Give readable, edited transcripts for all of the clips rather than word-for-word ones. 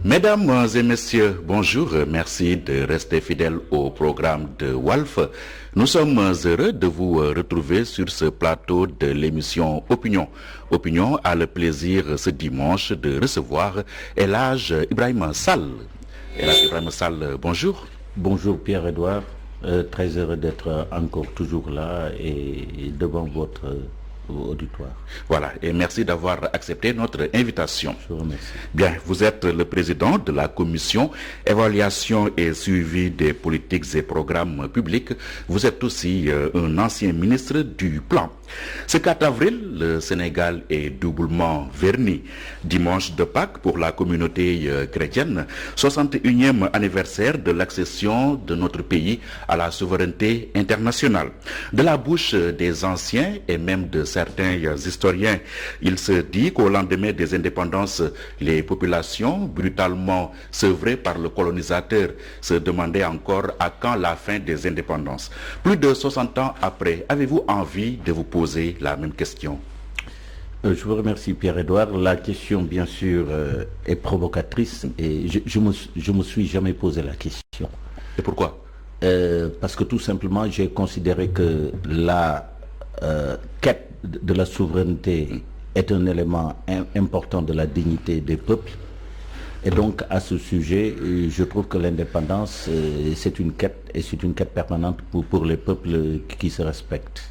Mesdames et messieurs, bonjour. Merci de rester fidèles au programme de Walf. Nous sommes heureux de vous retrouver sur ce plateau de l'émission Opinion. Opinion a le plaisir ce dimanche de recevoir El Hadj Ibrahima Sall. El Hadj Ibrahima Sall, bonjour. Bonjour Pierre-Edouard. Très heureux d'être encore toujours là et devant votre auditoire. Voilà, et merci d'avoir accepté notre invitation. Je vous remercie. Bien, vous êtes le président de la commission évaluation et suivi des politiques et programmes publics. Vous êtes aussi un ancien ministre du Plan. Ce 4 avril, le Sénégal est doublement verni. Dimanche de Pâques pour la communauté chrétienne, 61e anniversaire de l'accession de notre pays à la souveraineté internationale. De la bouche des anciens et même de certains historiens, il se dit qu'au lendemain des indépendances, les populations brutalement sevrées par le colonisateur se demandaient encore à quand la fin des indépendances. Plus de 60 ans après, avez-vous envie de vous poser la même question? Je vous remercie Pierre-Edouard. La question bien sûr est provocatrice et je me suis jamais posé la question. Et pourquoi? Parce que tout simplement j'ai considéré que la quête de la souveraineté est un élément important de la dignité des peuples. Et donc à ce sujet, je trouve que l'indépendance c'est une quête et c'est une quête permanente pour les peuples qui se respectent.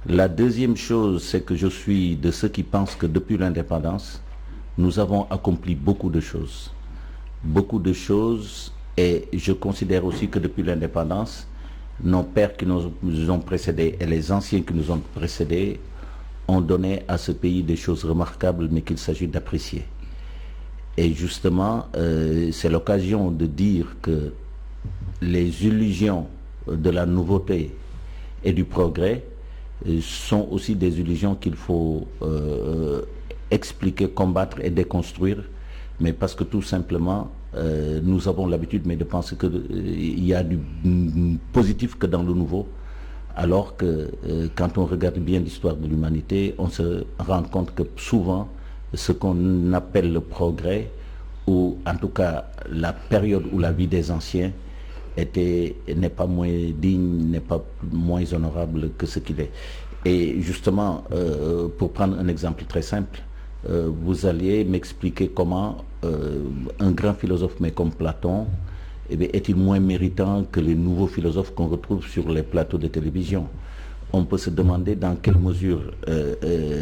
La deuxième chose, c'est que je suis de ceux qui pensent que depuis l'indépendance, nous avons accompli beaucoup de choses. Beaucoup de choses, et je considère aussi que depuis l'indépendance, nos pères qui nous ont précédés et les anciens qui nous ont précédés ont donné à ce pays des choses remarquables, mais qu'il s'agit d'apprécier. Et justement, c'est l'occasion de dire que les illusions de la nouveauté et du progrès sont aussi des illusions qu'il faut expliquer, combattre et déconstruire, mais parce que tout simplement nous avons l'habitude mais de penser qu'il y a du positif que dans le nouveau, alors que quand on regarde bien l'histoire de l'humanité, on se rend compte que souvent ce qu'on appelle le progrès, ou en tout cas la période où la vie des anciens n'est pas moins digne, n'est pas moins honorable que ce qu'il est. Et justement, pour prendre un exemple très simple, vous alliez m'expliquer comment un grand philosophe, mais comme Platon, est-il moins méritant que les nouveaux philosophes qu'on retrouve sur les plateaux de télévision? On peut se demander dans quelle mesure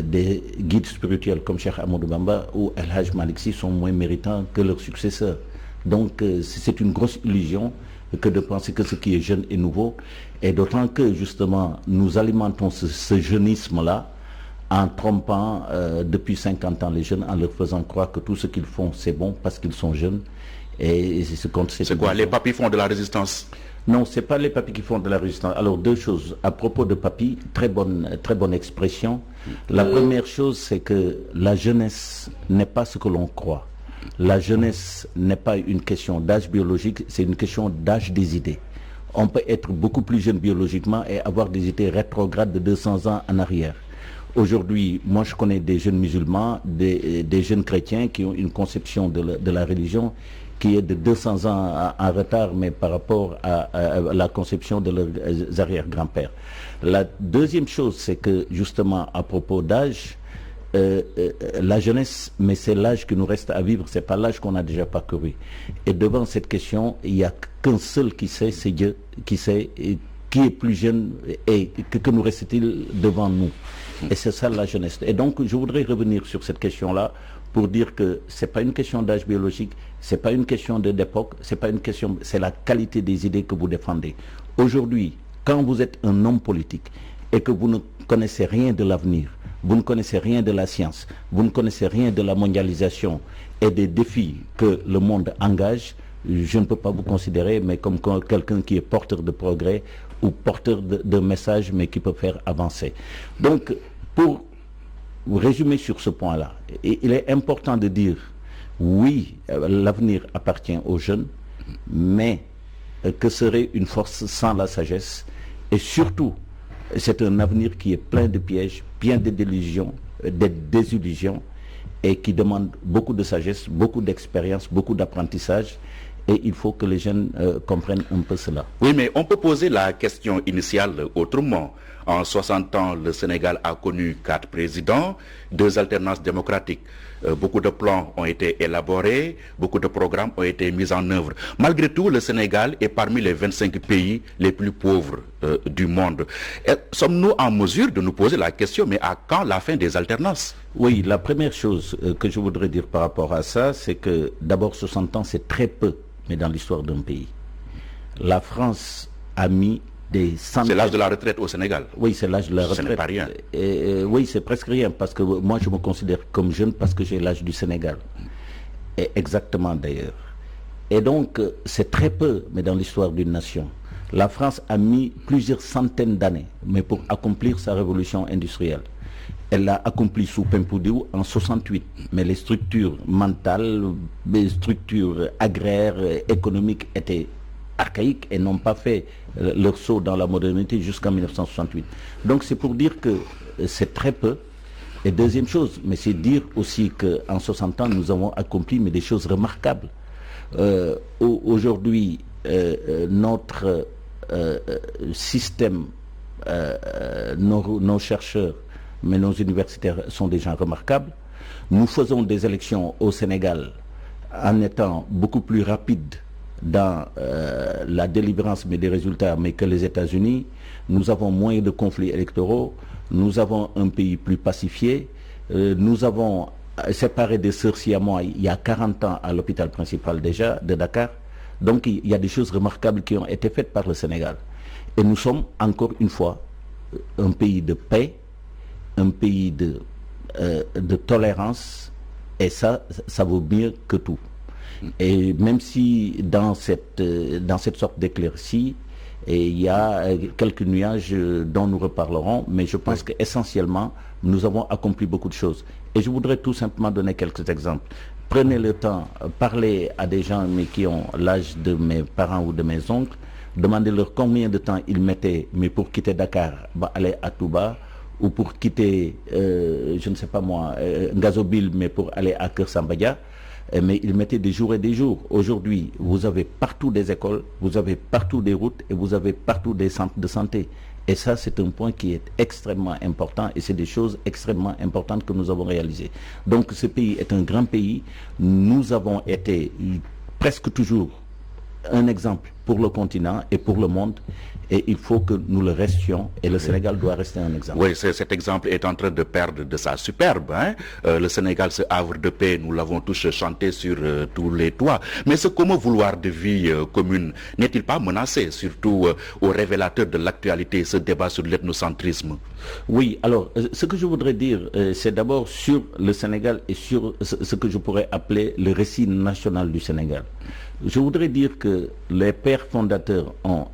des guides spirituels comme Cheikh Ahmadou Bamba ou El Hadj Malick Sy sont moins méritants que leurs successeurs. Donc c'est une grosse illusion que de penser que ce qui est jeune est nouveau, et d'autant que justement nous alimentons ce jeunisme-là en trompant depuis 50 ans les jeunes, en leur faisant croire que tout ce qu'ils font c'est bon parce qu'ils sont jeunes. Et c'est quoi, les papis font de la résistance? Non, c'est pas les papis qui font de la résistance. Alors deux choses à propos de papis, très bonne expression. La première chose, c'est que la jeunesse n'est pas ce que l'on croit. La jeunesse n'est pas une question d'âge biologique, c'est une question d'âge des idées. On peut être beaucoup plus jeune biologiquement et avoir des idées rétrogrades de 200 ans en arrière. Aujourd'hui, moi je connais des jeunes musulmans, des jeunes chrétiens qui ont une conception de la religion qui est de 200 ans en retard, mais par rapport à la conception de leurs arrière-grands-pères. La deuxième chose, c'est que justement à propos d'âge, la jeunesse, mais c'est l'âge qui nous reste à vivre, c'est pas l'âge qu'on a déjà parcouru. Et devant cette question, il n'y a qu'un seul qui sait, c'est Dieu, qui sait qui est plus jeune et que nous reste-t-il devant nous. Et c'est ça la jeunesse. Et donc je voudrais revenir sur cette question-là pour dire que c'est pas une question d'âge biologique, c'est pas une question d'époque, c'est pas une question, c'est la qualité des idées que vous défendez. Aujourd'hui, quand vous êtes un homme politique et que vous ne connaissez rien de l'avenir, vous ne connaissez rien de la science, vous ne connaissez rien de la mondialisation et des défis que le monde engage, je ne peux pas vous considérer mais comme quelqu'un qui est porteur de progrès ou porteur de messages mais qui peut faire avancer. Donc, pour résumer sur ce point-là, il est important de dire oui, l'avenir appartient aux jeunes, mais que serait une force sans la sagesse? Et surtout, c'est un avenir qui est plein de pièges, plein de désillusions, et qui demande beaucoup de sagesse, beaucoup d'expérience, beaucoup d'apprentissage. Et il faut que les jeunes comprennent un peu cela. Oui, mais on peut poser la question initiale autrement. En 60 ans, le Sénégal a connu 4 présidents, 2 alternances démocratiques. Beaucoup de plans ont été élaborés, beaucoup de programmes ont été mis en œuvre. Malgré tout, le Sénégal est parmi les 25 pays les plus pauvres du monde. Sommes-nous en mesure de nous poser la question, mais à quand la fin des alternances? Oui, la première chose que je voudrais dire par rapport à ça, c'est que d'abord 60 ans, c'est très peu, mais dans l'histoire d'un pays. La France a mis des centaines... C'est l'âge de la retraite au Sénégal. Oui, c'est l'âge de la retraite. Ce n'est pas rien. Oui, c'est presque rien, parce que moi je me considère comme jeune parce que j'ai l'âge du Sénégal. Et exactement d'ailleurs. Et donc, c'est très peu, mais dans l'histoire d'une nation. La France a mis plusieurs centaines d'années, mais pour accomplir sa révolution industrielle. Elle l'a accompli sous Pompidou en 68, mais les structures mentales, les structures agraires, économiques étaient archaïques et n'ont pas fait leur saut dans la modernité jusqu'en 1968. Donc c'est pour dire que c'est très peu. Et deuxième chose, mais c'est dire aussi qu'en 60 ans, nous avons accompli mais des choses remarquables. Aujourd'hui, notre système, nos chercheurs, mais nos universitaires sont des gens remarquables. Nous faisons des élections au Sénégal en étant beaucoup plus rapides dans la délivrance mais des résultats mais que les États-Unis. Nous avons moins de conflits électoraux, nous avons un pays plus pacifié, nous avons séparé des sœurs siamois il y a 40 ans à l'hôpital principal déjà de Dakar. Donc il y a des choses remarquables qui ont été faites par le Sénégal. Et nous sommes encore une fois un pays de paix, un pays de tolérance, et ça vaut mieux que tout. Et même si dans cette sorte d'éclaircie, il y a quelques nuages dont nous reparlerons, mais je pense qu'essentiellement, nous avons accompli beaucoup de choses. Et je voudrais tout simplement donner quelques exemples. Prenez le temps, parlez à des gens mais qui ont l'âge de mes parents ou de mes oncles, demandez-leur combien de temps ils mettaient mais pour quitter Dakar, aller à Touba, ou pour quitter, je ne sais pas moi, Ngazobil, mais pour aller à Keur Samba. Mais ils mettaient des jours et des jours. Aujourd'hui, vous avez partout des écoles, vous avez partout des routes et vous avez partout des centres de santé. Et ça, c'est un point qui est extrêmement important et c'est des choses extrêmement importantes que nous avons réalisées. Donc ce pays est un grand pays. Nous avons été presque toujours un exemple pour le continent et pour le monde. Et il faut que nous le restions et le Sénégal doit rester un exemple. Oui, cet exemple est en train de perdre de sa superbe. Hein? Le Sénégal, ce havre de paix, nous l'avons tous chanté sur tous les toits. Mais ce commun vouloir de vie commune n'est-il pas menacé, surtout au révélateur de l'actualité, ce débat sur l'ethnocentrisme? Oui, alors ce que je voudrais dire, c'est d'abord sur le Sénégal et sur ce que je pourrais appeler le récit national du Sénégal. Je voudrais dire que les pères fondateurs ont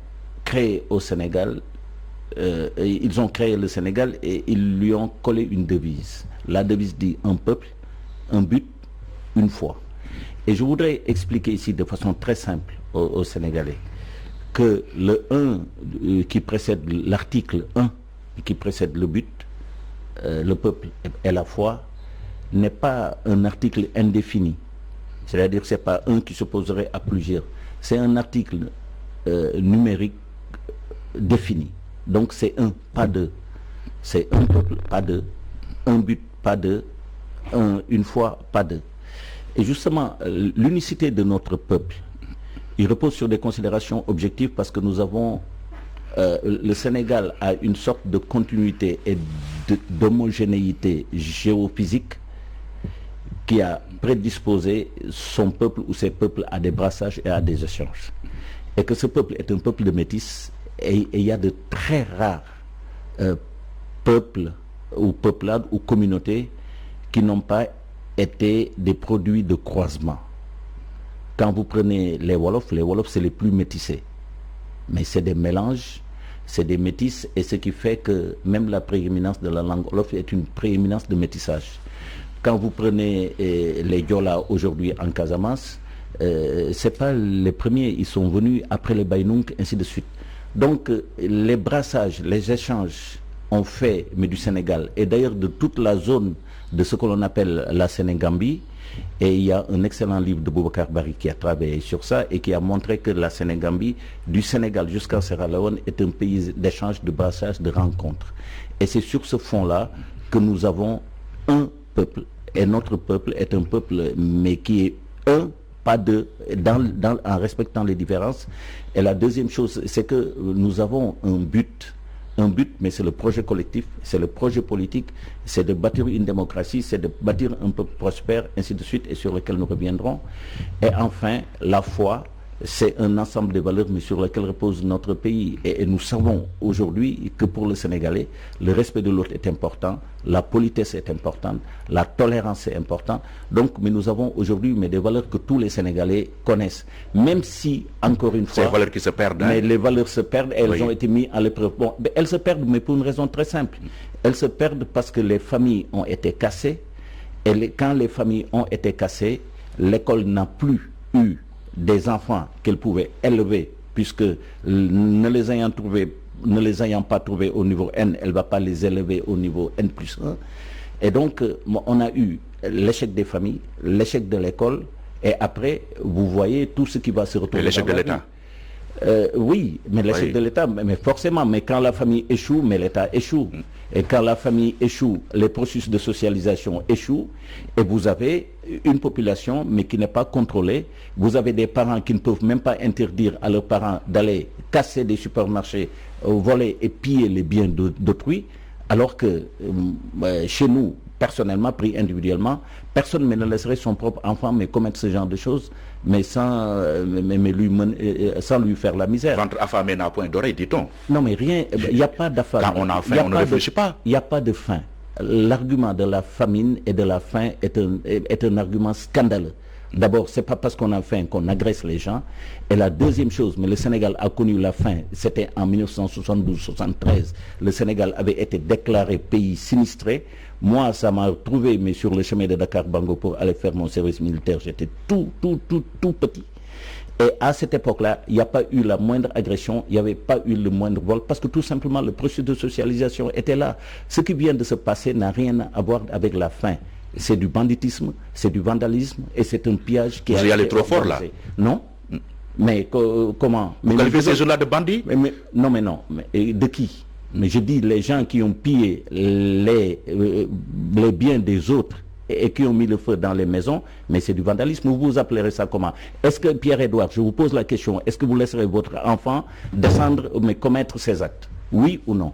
créé au Sénégal, ils ont créé le Sénégal et ils lui ont collé une devise. La devise dit un peuple, un but, une foi. Et je voudrais expliquer ici de façon très simple aux Sénégalais que le 1 qui précède l'article 1 qui précède le but, le peuple et la foi, n'est pas un article indéfini. C'est-à-dire que ce n'est pas un qui s'opposerait à plusieurs. C'est un article numérique défini. Donc c'est un, pas deux. C'est un peuple, pas deux. Un but, pas deux. Une foi, pas deux. Et justement, l'unicité de notre peuple, il repose sur des considérations objectives parce que nous avons... le Sénégal a une sorte de continuité et d'homogénéité géophysique qui a prédisposé son peuple ou ses peuples à des brassages et à des échanges. Et que ce peuple est un peuple de métis et il y a de très rares peuples ou peuplades ou communautés qui n'ont pas été des produits de croisement. Quand vous prenez les Wolofs c'est les plus métissés. Mais c'est des mélanges, c'est des métis et ce qui fait que même la prééminence de la langue Wolof est une prééminence de métissage. Quand vous prenez les Diola aujourd'hui en Casamance, c'est pas les premiers, ils sont venus après les Baïnounk, ainsi de suite. Donc les brassages, les échanges ont fait, mais du Sénégal, et d'ailleurs de toute la zone de ce que l'on appelle la Sénégambie. Et il y a un excellent livre de Boubacar Bari qui a travaillé sur ça et qui a montré que la Sénégambie, du Sénégal jusqu'à Sierra Leone, est un pays d'échange, de brassage, de rencontres. Et c'est sur ce fond-là que nous avons un peuple. Et notre peuple est un peuple, mais qui est un, pas deux, en respectant les différences. Et la deuxième chose, c'est que nous avons un but, mais c'est le projet collectif, c'est le projet politique, c'est de bâtir une démocratie, c'est de bâtir un peuple prospère, ainsi de suite, et sur lequel nous reviendrons. Et enfin, la foi, c'est un ensemble de valeurs, mais sur lesquelles repose notre pays. Et nous savons aujourd'hui que pour le Sénégalais, le respect de l'autre est important, la politesse est importante, la tolérance est importante. Donc, mais nous avons aujourd'hui des valeurs que tous les Sénégalais connaissent. Même si, encore une fois... C'est les valeurs qui se perdent. Mais les valeurs se perdent, elles ont été mises à l'épreuve. Bon, elles se perdent, mais pour une raison très simple. Elles se perdent parce que les familles ont été cassées. Et quand les familles ont été cassées, l'école n'a plus eu des enfants qu'elle pouvait élever, puisque ne les ayant pas trouvés au niveau N, elle ne va pas les élever au niveau N+1. Et donc, on a eu l'échec des familles, l'échec de l'école, et après, vous voyez tout ce qui va se retrouver. L'échec de l'État. Oui, mais l'échec de l'État, mais forcément, mais quand la famille échoue, mais l'État échoue. Et quand la famille échoue, les processus de socialisation échouent, et vous avez une population, mais qui n'est pas contrôlée. Vous avez des parents qui ne peuvent même pas interdire à leurs parents d'aller casser des supermarchés, voler et piller les biens d'autrui, alors que chez nous, personnellement, pris individuellement, personne ne laisserait son propre enfant mais commettre ce genre de choses, mais sans lui faire la misère. Ventre affamé n'a point d'oreille, dit-on. Non, mais rien, il n'y a pas d'affamé. Quand on a faim, on ne réfléchit pas. Il n'y a pas de faim. L'argument de la famine et de la faim est un argument scandaleux. D'abord, ce n'est pas parce qu'on a faim qu'on agresse les gens. Et la deuxième chose, mais le Sénégal a connu la faim, c'était en 1972-73. Le Sénégal avait été déclaré pays sinistré. Moi, ça m'a trouvé, mais sur le chemin de Dakar-Bango pour aller faire mon service militaire, j'étais tout petit. Et à cette époque-là, il n'y a pas eu la moindre agression, il n'y avait pas eu le moindre vol, parce que tout simplement, le processus de socialisation était là. Ce qui vient de se passer n'a rien à voir avec la faim. C'est du banditisme, c'est du vandalisme, et c'est un pillage qui a été... Vous y allez trop fort, là. Non. Mais comment? Vous qualifiez ces gens-là de bandits? Non, mais non. Mais, de qui? Mais je dis les gens qui ont pillé les biens des autres et qui ont mis le feu dans les maisons, mais c'est du vandalisme. Vous appellerez ça comment? Est-ce que, Pierre-Edouard, je vous pose la question, est-ce que vous laisserez votre enfant descendre mais commettre ces actes? Oui ou non?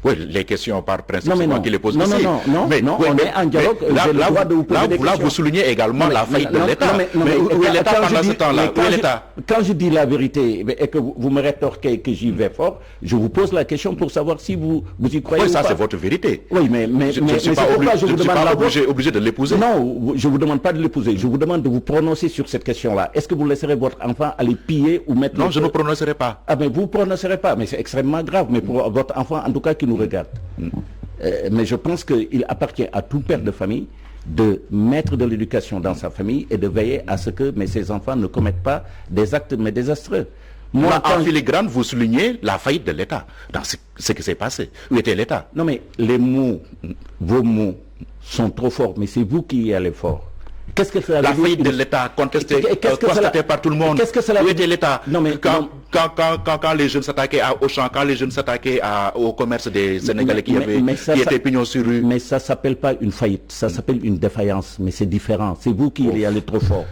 Oui, les questions par principe, c'est moi qui les pose non, ici. Non, on est en dialogue. Là, vous soulignez également la faillite de l'État. Mais où est l'État pendant ce temps-là? Où est l'État? Quand je dis la vérité et que vous me rétorquez que j'y vais fort, je vous pose la question pour savoir si vous y croyez ou pas. Oui, ça c'est votre vérité. Oui, mais je ne suis pas obligé de l'épouser. Non, je ne vous demande pas de l'épouser. Je vous demande de vous prononcer sur cette question-là. Est-ce que vous laisserez votre enfant aller piller ou mettre... Non, je ne prononcerai pas. Ah, mais vous ne prononcerez pas. Mais c'est extrêmement grave. Mais pour votre enfant, en tout cas, qui nous regarde. Mais je pense qu'il appartient à tout père de famille de mettre de l'éducation dans sa famille et de veiller à ce que ses enfants ne commettent pas des actes mais désastreux. Moi, en filigrane, vous soulignez la faillite de l'État dans ce qui s'est passé. Où était l'État? Non, mais les mots, vos mots sont trop forts, mais c'est vous qui y allez fort. Qu'est-ce que cela veut dire? La faillite de l'État contestée par tout le monde. Qu'est-ce que cela veut dire? L'État. Non, mais quand les jeunes s'attaquaient au champ, quand les jeunes s'attaquaient au commerce des Sénégalais qui étaient pignons sur rue. Mais ça s'appelle pas une faillite, ça s'appelle une défaillance. Mais c'est différent. C'est vous qui y allez trop fort.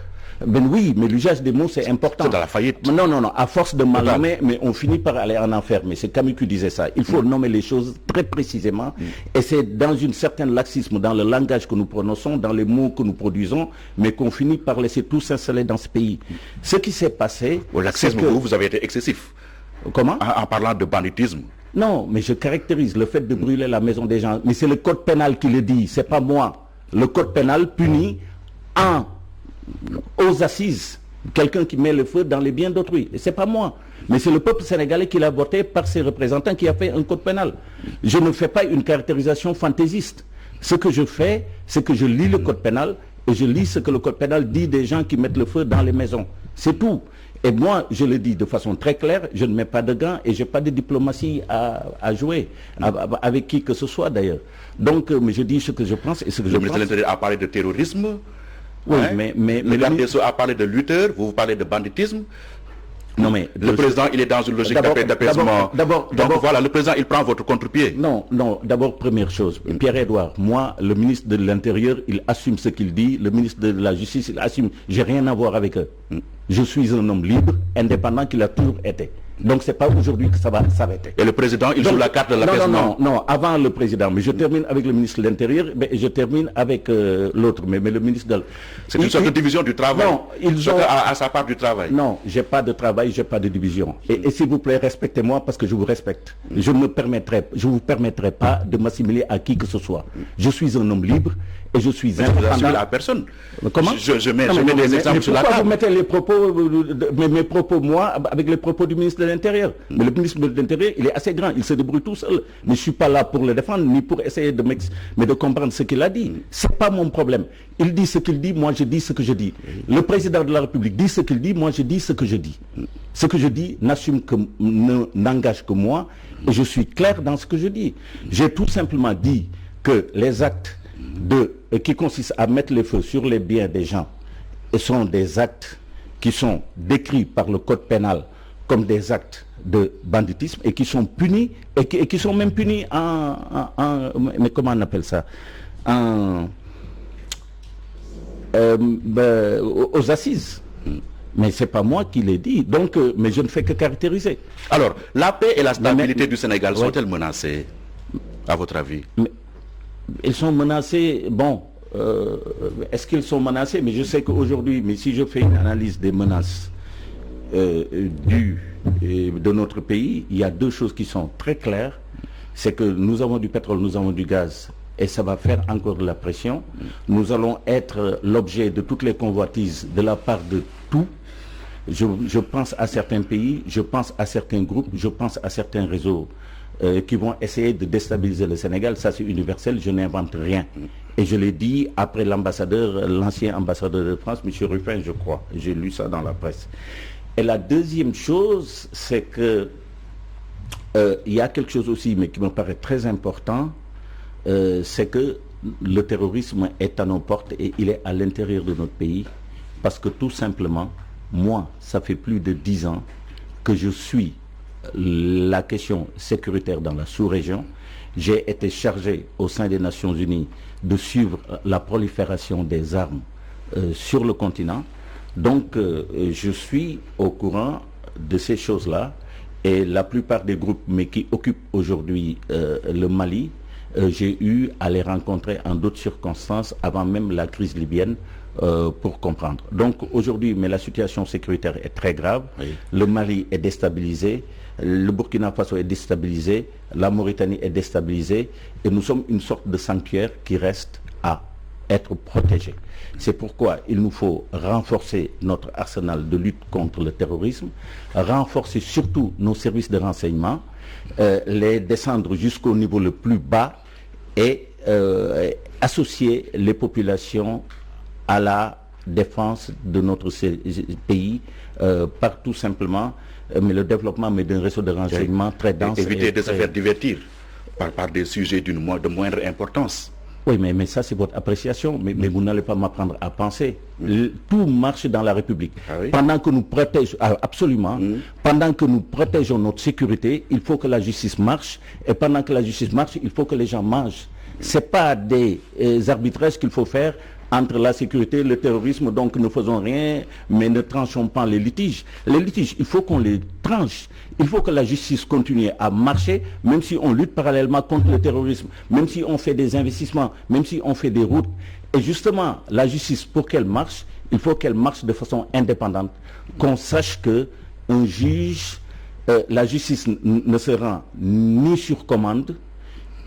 Ben oui, mais l'usage des mots, c'est important. C'est dans la faillite. Non, à force de mal nommer, mais on finit par aller en enfer. Mais c'est Camus qui disait ça. Il faut nommer les choses très précisément. Et c'est dans une certaine laxisme, dans le langage que nous prononçons, dans les mots que nous produisons, mais qu'on finit par laisser tout s'installer dans ce pays. Ce qui s'est passé... Au laxisme, vous avez été excessif. Comment? En parlant de banditisme. Non, mais je caractérise le fait de brûler la maison des gens. Mais c'est le code pénal qui le dit, c'est pas moi. Le code pénal punit aux assises quelqu'un qui met le feu dans les biens d'autrui. Et c'est pas moi. Mais c'est le peuple sénégalais qui l'a voté par ses représentants qui a fait un code pénal. Je ne fais pas une caractérisation fantaisiste. Ce que je fais, c'est que je lis le code pénal et je lis ce que le code pénal dit des gens qui mettent le feu dans les maisons. C'est tout. Et moi, je le dis de façon très claire, je ne mets pas de gants et je n'ai pas de diplomatie à jouer, avec qui que ce soit d'ailleurs. Donc, mais je dis ce que je pense et ce que je pense. Le ministre de l'Intérieur a parlé de terrorisme. Oui, hein? mais le garde des Sceaux a parlé de lutteurs, vous parlez de banditisme. Non, mais le président, il est dans une logique d'apaisement. Donc voilà, le président, il prend votre contre-pied. Non, d'abord, première chose, Pierre-Edouard, moi, le ministre de l'Intérieur, il assume ce qu'il dit, le ministre de la Justice, il assume, j'ai rien à voir avec eux. Je suis un homme libre, indépendant qu'il a toujours été. Donc c'est pas aujourd'hui que ça va s'arrêter. Et le président, il joue la carte de l'apaisement. Non, avant le président. Mais je termine avec le ministre de l'Intérieur et je termine avec l'autre. Mais le ministre de... C'est une sorte de division du travail. Non, chacun a sa part du travail. Non, j'ai pas de travail, j'ai pas de division. Et s'il vous plaît, respectez-moi parce que je vous respecte. Je vous permettrai pas de m'assimiler à qui que ce soit. Je suis un homme libre et je suis indépendant. À personne. Comment? Je mets des exemples sur la table. Pourquoi vous mettez les propos, mes propos, moi, avec les propos du ministre de l'Intérieur? Mais le ministre de l'Intérieur, il est assez grand, il se débrouille tout seul. Mais je ne suis pas là pour le défendre, ni pour essayer de comprendre ce qu'il a dit. Ce n'est pas mon problème. Il dit ce qu'il dit, moi je dis ce que je dis. Le président de la République dit ce qu'il dit, moi je dis ce que je dis. Ce que je dis n'engage que moi, et je suis clair dans ce que je dis. J'ai tout simplement dit que les actes qui consistent à mettre le feu sur les biens des gens sont des actes qui sont décrits par le code pénal comme des actes de banditisme et qui sont punis et qui sont même punis mais comment on appelle ça, aux assises. Mais c'est pas moi qui l'ai dit, donc mais je ne fais que caractériser. Alors, la paix et la stabilité du Sénégal sont-elles menacées, à votre avis? Ils sont menacés, est-ce qu'ils sont menacés? Mais je sais qu'aujourd'hui, mais si je fais une analyse des menaces de notre pays, il y a deux choses qui sont très claires. C'est que nous avons du pétrole, nous avons du gaz, et ça va faire encore de la pression. Nous allons être l'objet de toutes les convoitises de la part de tout. Je pense à certains pays, je pense à certains groupes, je pense à certains réseaux qui vont essayer de déstabiliser le Sénégal. Ça c'est universel, je n'invente rien. Et je l'ai dit après l'ancien ambassadeur de France, M. Ruffin, je crois. J'ai lu ça dans la presse. Et la deuxième chose, c'est que il y a quelque chose aussi, mais qui me paraît très important, c'est que le terrorisme est à nos portes et il est à l'intérieur de notre pays. Parce que tout simplement, moi, ça fait plus de 10 ans que je suis la question sécuritaire dans la sous-région. J'ai été chargé au sein des Nations Unies de suivre la prolifération des armes sur le continent. Donc, je suis au courant de ces choses-là. Et la plupart des groupes qui occupent aujourd'hui le Mali, j'ai eu à les rencontrer en d'autres circonstances avant même la crise libyenne pour comprendre. Donc aujourd'hui, mais la situation sécuritaire est très grave. Oui. Le Mali est déstabilisé, le Burkina Faso est déstabilisé, la Mauritanie est déstabilisée et nous sommes une sorte de sanctuaire qui reste à être protégé. C'est pourquoi il nous faut renforcer notre arsenal de lutte contre le terrorisme, renforcer surtout nos services de renseignement, les descendre jusqu'au niveau le plus bas et associer les populations à la défense de notre pays par tout simplement mais le développement d'un réseau de renseignement très dense. Éviter de se faire divertir par des sujets de moindre importance. Oui, mais ça c'est votre appréciation, mais vous n'allez pas m'apprendre à penser. Tout marche dans la République. Ah oui? Pendant que nous protégeons, absolument, pendant que nous protégeons notre sécurité, il faut que la justice marche, et pendant que la justice marche, il faut que les gens mangent. Ce n'est pas des arbitrages qu'il faut faire entre la sécurité et le terrorisme, donc ne faisons rien, mais ne tranchons pas les litiges. Les litiges, il faut qu'on les tranche. Il faut que la justice continue à marcher, même si on lutte parallèlement contre le terrorisme, même si on fait des investissements, même si on fait des routes. Et justement, la justice, pour qu'elle marche, il faut qu'elle marche de façon indépendante. Qu'on sache que un juge, la justice ne se rend ni sur commande,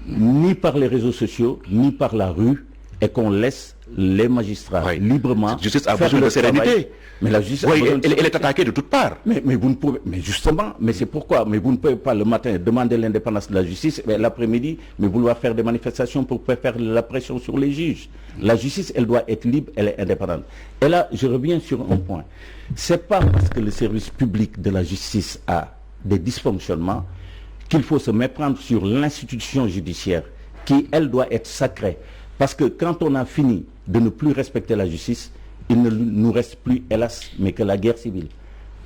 ni par les réseaux sociaux, ni par la rue. et qu'on laisse les magistrats librement La justice a faire besoin le de sérénité. travail. Mais la justice elle est attaquée de toutes parts. Mais vous ne pouvez, mais justement, mais c'est pourquoi, mais vous ne pouvez pas le matin demander l'indépendance de la justice, mais l'après-midi, mais vouloir faire des manifestations pour faire la pression sur les juges. La justice, elle doit être libre, elle est indépendante. Et là, je reviens sur un point. C'est pas parce que le service public de la justice a des dysfonctionnements qu'il faut se méprendre sur l'institution judiciaire, qui, elle, doit être sacrée. Parce que quand on a fini de ne plus respecter la justice, il ne nous reste plus, hélas, mais que la guerre civile.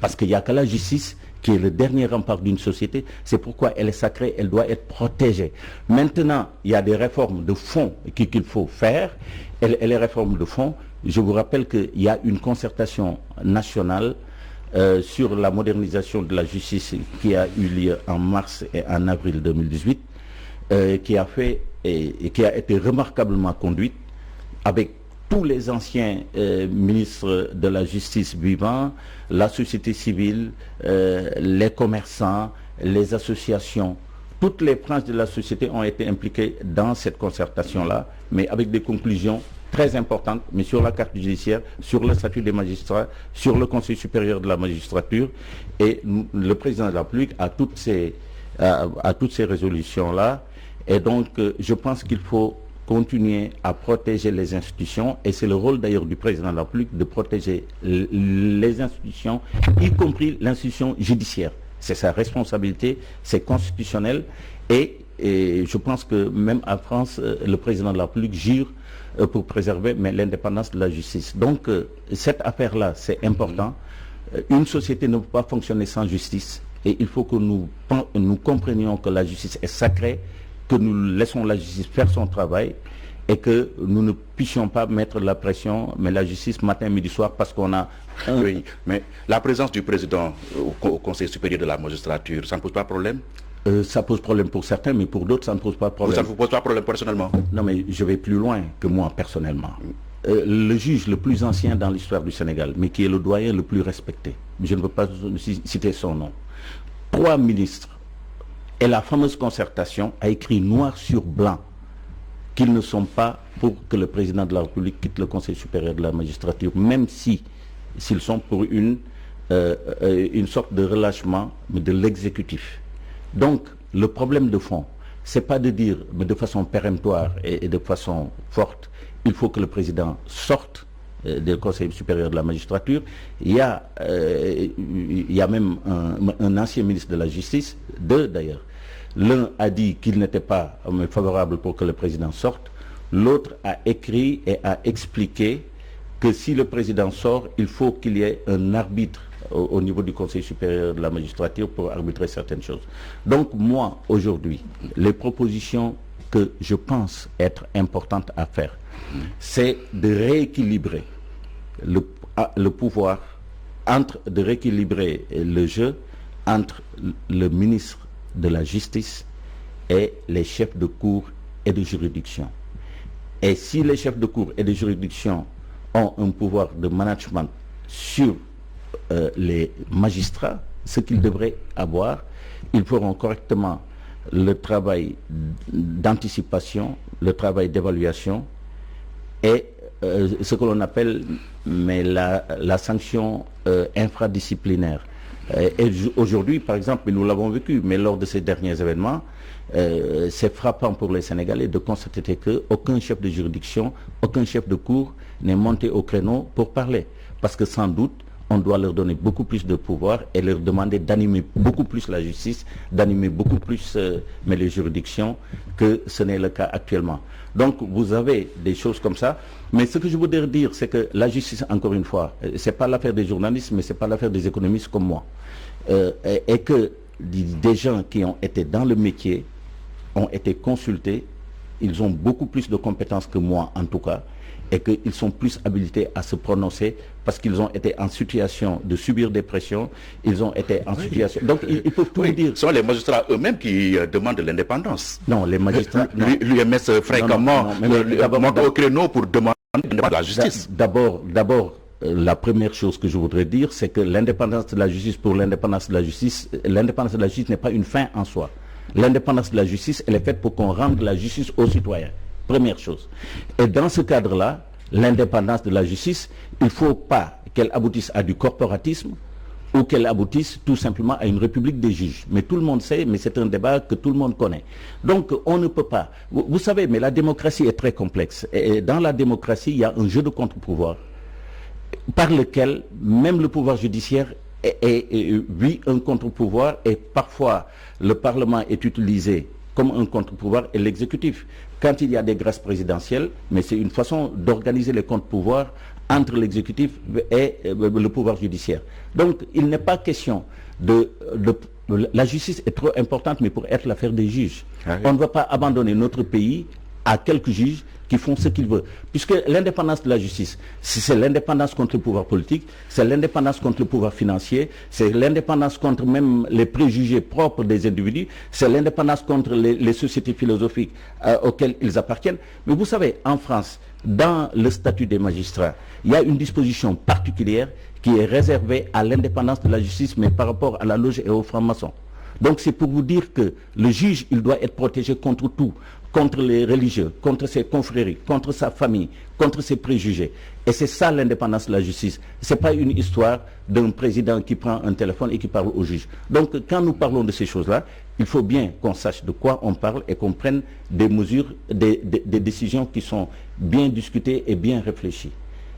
Parce qu'il n'y a que la justice qui est le dernier rempart d'une société. C'est pourquoi elle est sacrée, elle doit être protégée. Maintenant, il y a des réformes de fond qu'il faut faire. Et les réformes de fond, je vous rappelle qu'il y a une concertation nationale sur la modernisation de la justice qui a eu lieu en mars et en avril 2018, qui a été remarquablement conduite avec tous les anciens ministres de la justice vivants, la société civile, les commerçants, les associations, toutes les branches de la société ont été impliquées dans cette concertation-là, mais avec des conclusions très importantes, mais sur la carte judiciaire, sur le statut des magistrats, sur le Conseil supérieur de la magistrature, et le président de la République a toutes ces résolutions-là, et donc je pense qu'il faut continuer à protéger les institutions, et c'est le rôle d'ailleurs du président de la République de protéger les institutions, y compris l'institution judiciaire. C'est sa responsabilité, c'est constitutionnel, et je pense que même en France, le président de la République jure pour préserver l'indépendance de la justice. Donc cette affaire-là, c'est important. Une société ne peut pas fonctionner sans justice, et il faut que nous comprenions que la justice est sacrée, que nous laissons la justice faire son travail et que nous ne puissions pas mettre la pression, mais la justice matin, midi, soir, parce qu'on a... Oui, mais la présence du président au Conseil supérieur de la magistrature, ça ne pose pas problème? Ça pose problème pour certains, mais pour d'autres, ça ne pose pas problème. Ça ne vous pose pas problème personnellement? Non, mais je vais plus loin que moi, personnellement. Le juge le plus ancien dans l'histoire du Sénégal, mais qui est le doyen le plus respecté, je ne veux pas citer son nom, 3 ministres, et la fameuse concertation a écrit noir sur blanc qu'ils ne sont pas pour que le président de la République quitte le Conseil supérieur de la magistrature, même s'ils sont pour une sorte de relâchement de l'exécutif. Donc, le problème de fond, c'est pas de dire, mais de façon péremptoire et de façon forte, il faut que le président sorte du Conseil supérieur de la magistrature. Il y a même un ancien ministre de la Justice, deux d'ailleurs. L'un a dit qu'il n'était pas favorable pour que le président sorte. L'autre a écrit et a expliqué que si le président sort, il faut qu'il y ait un arbitre au niveau du Conseil supérieur de la magistrature pour arbitrer certaines choses. Donc moi, aujourd'hui, les propositions que je pense être importantes à faire, c'est de rééquilibrer le pouvoir, de rééquilibrer le jeu entre le ministre de la Justice et les chefs de cour et de juridiction. Et si les chefs de cour et de juridiction ont un pouvoir de management sur les magistrats, ce qu'ils devraient avoir, ils feront correctement le travail d'anticipation, le travail d'évaluation et ce que l'on appelle la sanction infradisciplinaire. Et aujourd'hui, par exemple, nous l'avons vécu, mais lors de ces derniers événements, c'est frappant pour les Sénégalais de constater qu'aucun chef de juridiction, aucun chef de cour n'est monté au créneau pour parler. Parce que sans doute, on doit leur donner beaucoup plus de pouvoir et leur demander d'animer beaucoup plus la justice, d'animer beaucoup plus les juridictions que ce n'est le cas actuellement. Donc vous avez des choses comme ça. Mais ce que je voudrais dire, c'est que la justice, encore une fois, c'est pas l'affaire des journalistes, mais c'est pas l'affaire des économistes comme moi. Et que des gens qui ont été dans le métier ont été consultés, ils ont beaucoup plus de compétences que moi en tout cas, et qu'ils sont plus habilités à se prononcer parce qu'ils ont été en situation de subir des pressions, ils ont été en situation... Donc il faut tout dire. Ce sont les magistrats eux-mêmes qui demandent l'indépendance. Non, les magistrats... L'UMS fréquemment monte au créneau pour demander la justice. D'abord, la première chose que je voudrais dire, c'est que l'indépendance de la justice, pour l'indépendance de la justice n'est pas une fin en soi. L'indépendance de la justice, elle est faite pour qu'on rende la justice aux citoyens. Première chose. Et dans ce cadre-là, l'indépendance de la justice, il ne faut pas qu'elle aboutisse à du corporatisme ou qu'elle aboutisse tout simplement à une république des juges. Mais tout le monde sait, mais c'est un débat que tout le monde connaît. Donc on ne peut pas. Vous savez, mais la démocratie est très complexe. Et dans la démocratie, il y a un jeu de contre-pouvoir par lequel même le pouvoir judiciaire vit un contre-pouvoir, et parfois le Parlement est utilisé comme un contre-pouvoir et l'exécutif. Quand il y a des grâces présidentielles, mais c'est une façon d'organiser les contre-pouvoirs entre l'exécutif et le pouvoir judiciaire. Donc il n'est pas question la justice est trop importante, mais pour être l'affaire des juges. Ah oui. On ne va pas abandonner notre pays à quelques juges qui font ce qu'ils veulent. Puisque l'indépendance de la justice, c'est l'indépendance contre le pouvoir politique, c'est l'indépendance contre le pouvoir financier, c'est l'indépendance contre même les préjugés propres des individus, c'est l'indépendance contre les sociétés philosophiques auxquelles ils appartiennent. Mais vous savez, en France, dans le statut des magistrats, il y a une disposition particulière qui est réservée à l'indépendance de la justice, mais par rapport à la loge et aux francs-maçons. Donc c'est pour vous dire que le juge, il doit être protégé contre tout, contre les religieux, contre ses confréries, contre sa famille, contre ses préjugés. Et c'est ça l'indépendance de la justice. Ce n'est pas une histoire d'un président qui prend un téléphone et qui parle au juge. Donc quand nous parlons de ces choses-là, il faut bien qu'on sache de quoi on parle et qu'on prenne des mesures, des décisions qui sont bien discutées et bien réfléchies.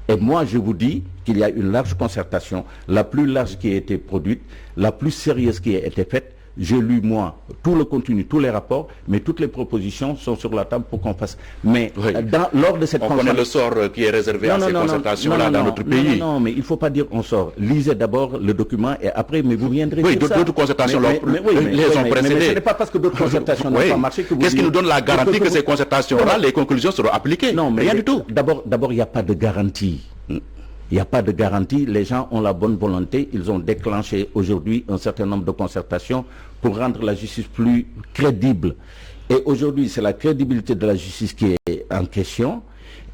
Et moi, je vous dis qu'il y a une large concertation, la plus large qui a été produite, la plus sérieuse qui a été faite. J'ai lu, moi, tout le contenu, tous les rapports, mais toutes les propositions sont sur la table pour qu'on fasse. Mais oui. Lors de cette on connaît le sort qui est réservé à ces concertations-là dans notre pays. Non, mais il ne faut pas dire on sort. Lisez d'abord le document et après, mais vous viendrez sur ça. Oui, d'autres concertations les ont précédées. Mais ce n'est pas parce que d'autres concertations n'ont pas marché que vous... Qu'est-ce qui nous donne la garantie que ces concertations-là, les conclusions seront appliquées? Non, mais rien du tout. D'abord, il n'y a pas de garantie. Il n'y a pas de garantie, les gens ont la bonne volonté, ils ont déclenché aujourd'hui un certain nombre de concertations pour rendre la justice plus crédible. Et aujourd'hui, c'est la crédibilité de la justice qui est en question.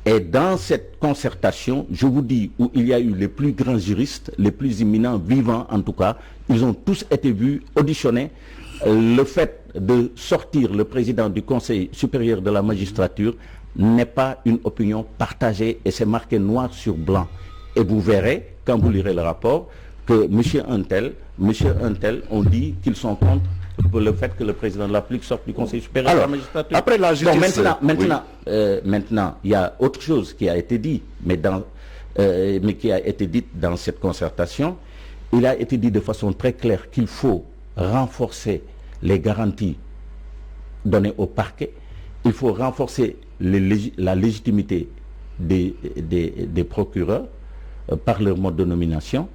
Et dans cette concertation, je vous dis, où il y a eu les plus grands juristes, les plus éminents, vivants en tout cas, ils ont tous été vus, auditionnés. Le fait de sortir le président du Conseil supérieur de la magistrature n'est pas une opinion partagée et c'est marqué noir sur blanc. Et vous verrez, quand vous lirez le rapport, que M. Untel, on dit qu'ils sont contre le fait que le président de la République sorte du Conseil supérieur de la magistrature. Après la justice... Maintenant, il y a autre chose qui a été dit, mais qui a été dite dans cette concertation. Il a été dit de façon très claire qu'il faut renforcer les garanties données au parquet. Il faut renforcer la légitimité des procureurs par leur mode de nomination.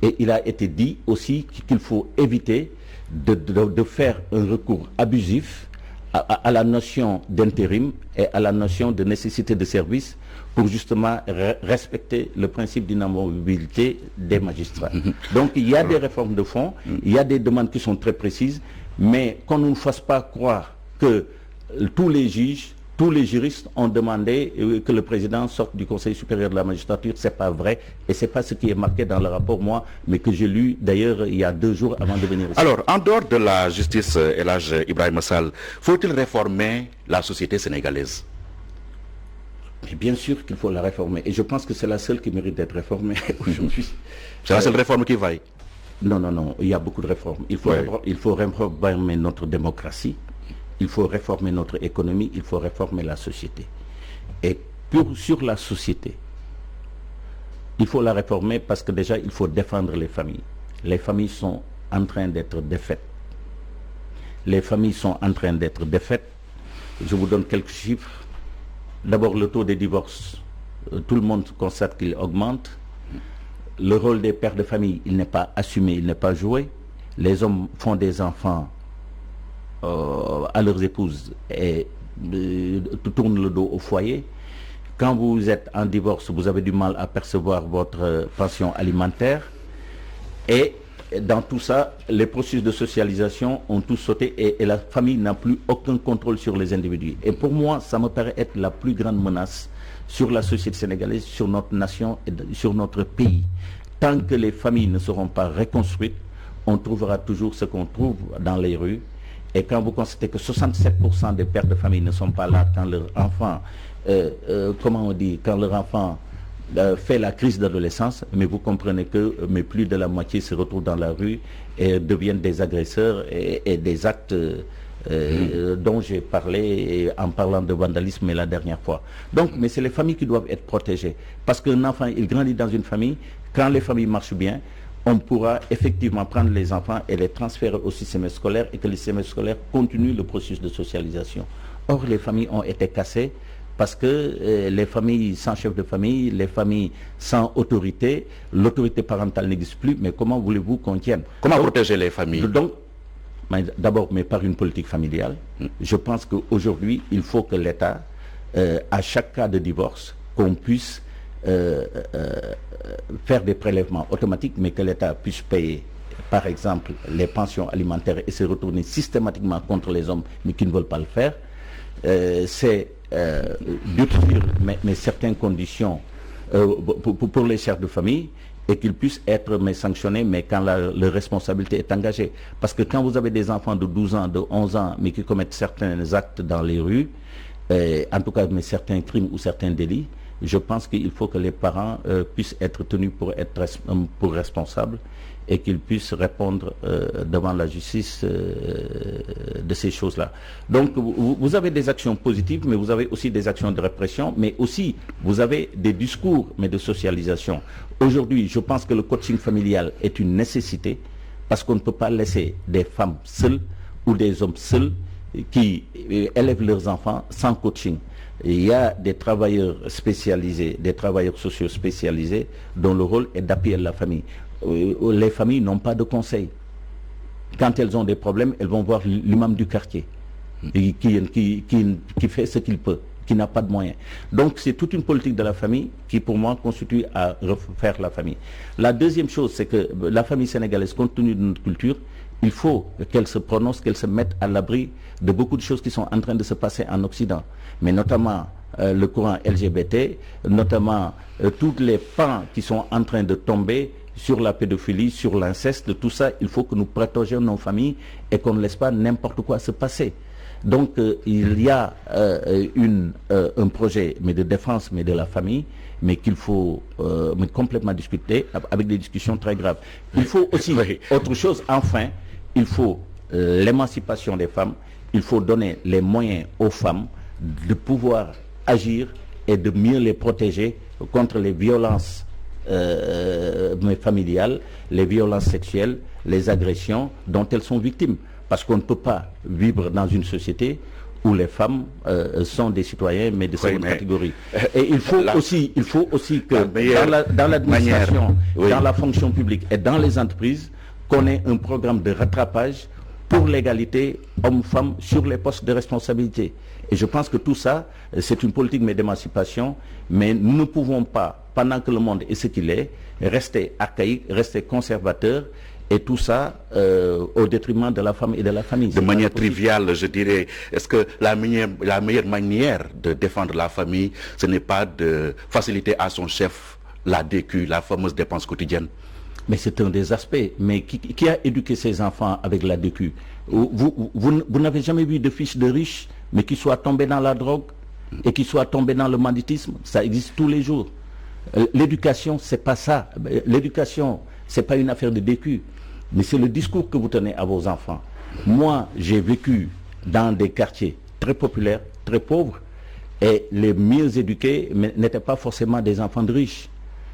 Et il a été dit aussi qu'il faut éviter de faire un recours abusif à la notion d'intérim et à la notion de nécessité de service pour justement respecter le principe d'inamovibilité des magistrats. Donc il y a des réformes de fond, il y a des demandes qui sont très précises, mais qu'on ne nous fasse pas croire que tous les juges, tous les juristes ont demandé que le président sorte du Conseil supérieur de la magistrature. Ce n'est pas vrai et ce n'est pas ce qui est marqué dans le rapport, moi, mais que j'ai lu d'ailleurs il y a 2 jours avant de venir ici. Alors, en dehors de la justice, Elhadj Ibrahima Sall, faut-il réformer la société sénégalaise? Mais bien sûr qu'il faut la réformer et je pense que c'est la seule qui mérite d'être réformée aujourd'hui. C'est la seule réforme qui vaille? Non, il y a beaucoup de réformes. Il faut réformer notre démocratie. Il faut réformer notre économie, il faut réformer la société. Et sur la société, il faut la réformer parce que déjà, il faut défendre les familles. Les familles sont en train d'être défaites. Les familles sont en train d'être défaites. Je vous donne quelques chiffres. D'abord, le taux des divorces. Tout le monde constate qu'il augmente. Le rôle des pères de famille, il n'est pas assumé, il n'est pas joué. Les hommes font des enfants à leurs épouses et tournent le dos au foyer. Quand vous êtes en divorce, vous avez du mal à percevoir votre pension alimentaire. Et dans tout ça, les processus de socialisation ont tous sauté et la famille n'a plus aucun contrôle sur les individus. Et pour moi, ça me paraît être la plus grande menace sur la société sénégalaise, sur notre nation et sur notre pays. Tant que les familles ne seront pas reconstruites, on trouvera toujours ce qu'on trouve dans les rues. Et quand vous constatez que 67% des pères de famille ne sont pas là quand leur enfant, quand leur enfant fait la crise d'adolescence, mais vous comprenez que plus de la moitié se retrouvent dans la rue et deviennent des agresseurs et des actes dont j'ai parlé en parlant de vandalisme la dernière fois. Donc, mais c'est les familles qui doivent être protégées. Parce qu'un enfant, il grandit dans une famille. Quand les familles marchent bien, on pourra effectivement prendre les enfants et les transférer au système scolaire et que le système scolaire continue le processus de socialisation. Or, les familles ont été cassées parce que les familles sans chef de famille, les familles sans autorité, l'autorité parentale n'existe plus, mais comment voulez-vous qu'on tienne? Comment protéger les familles? Donc, d'abord, mais par une politique familiale. Je pense qu'aujourd'hui, il faut que l'État, à chaque cas de divorce, qu'on puisse faire des prélèvements automatiques, mais que l'État puisse payer, par exemple, les pensions alimentaires et se retourner systématiquement contre les hommes, mais qui ne veulent pas le faire. C'est détruire mais certaines conditions pour les chefs de famille et qu'ils puissent être sanctionnés, mais quand leur responsabilité est engagée. Parce que quand vous avez des enfants de 12 ans, de 11 ans, mais qui commettent certains actes dans les rues, en tout cas mais certains crimes ou certains délits, je pense qu'il faut que les parents puissent être tenus pour responsables et qu'ils puissent répondre devant la justice de ces choses-là. Donc vous avez des actions positives, mais vous avez aussi des actions de répression, mais aussi vous avez des discours, mais de socialisation. Aujourd'hui, je pense que le coaching familial est une nécessité parce qu'on ne peut pas laisser des femmes seules ou des hommes seuls qui élèvent leurs enfants sans coaching. Il y a des travailleurs spécialisés, des travailleurs sociaux spécialisés dont le rôle est d'appuyer la famille. Les familles n'ont pas de conseil. Quand elles ont des problèmes, elles vont voir l'imam du quartier qui fait ce qu'il peut, qui n'a pas de moyens. Donc c'est toute une politique de la famille qui pour moi constitue à refaire la famille. La deuxième chose, c'est que la famille sénégalaise, compte tenu de notre culture, il faut qu'elle se prononce, qu'elle se mette à l'abri de beaucoup de choses qui sont en train de se passer en Occident, mais notamment le courant LGBT, notamment tous les pans qui sont en train de tomber sur la pédophilie, sur l'inceste, tout ça, il faut que nous protégions nos familles et qu'on ne laisse pas n'importe quoi se passer. Donc il y a un projet mais de défense mais de la famille, mais qu'il faut mais complètement discuter avec des discussions très graves. Il faut aussi autre chose, enfin, il faut l'émancipation des femmes, il faut donner les moyens aux femmes de pouvoir agir et de mieux les protéger contre les violences familiales, les violences sexuelles, les agressions dont elles sont victimes. Parce qu'on ne peut pas vivre dans une société où les femmes sont des citoyens, mais de seconde catégorie. Et il faut aussi que dans l'administration, dans la fonction publique et dans les entreprises, qu'on ait un programme de rattrapage pour l'égalité hommes-femmes sur les postes de responsabilité. Et je pense que tout ça, c'est une politique d'émancipation, mais nous ne pouvons pas, pendant que le monde est ce qu'il est, rester archaïque, rester conservateur, et tout ça au détriment de la femme et de la famille. De manière triviale, je dirais, est-ce que la meilleure manière de défendre la famille, ce n'est pas de faciliter à son chef la DQ, la fameuse dépense quotidienne? Mais c'est un des aspects. Mais qui a éduqué ses enfants avec la DQ? Vous n'avez jamais vu de fils de riches, mais qui soient tombés dans la drogue et qui soient tombés dans le banditisme? Ça existe tous les jours. L'éducation, c'est pas ça. L'éducation, c'est pas une affaire de DQ. Mais c'est le discours que vous tenez à vos enfants. Moi, j'ai vécu dans des quartiers très populaires, très pauvres, et les mieux éduqués n'étaient pas forcément des enfants de riches.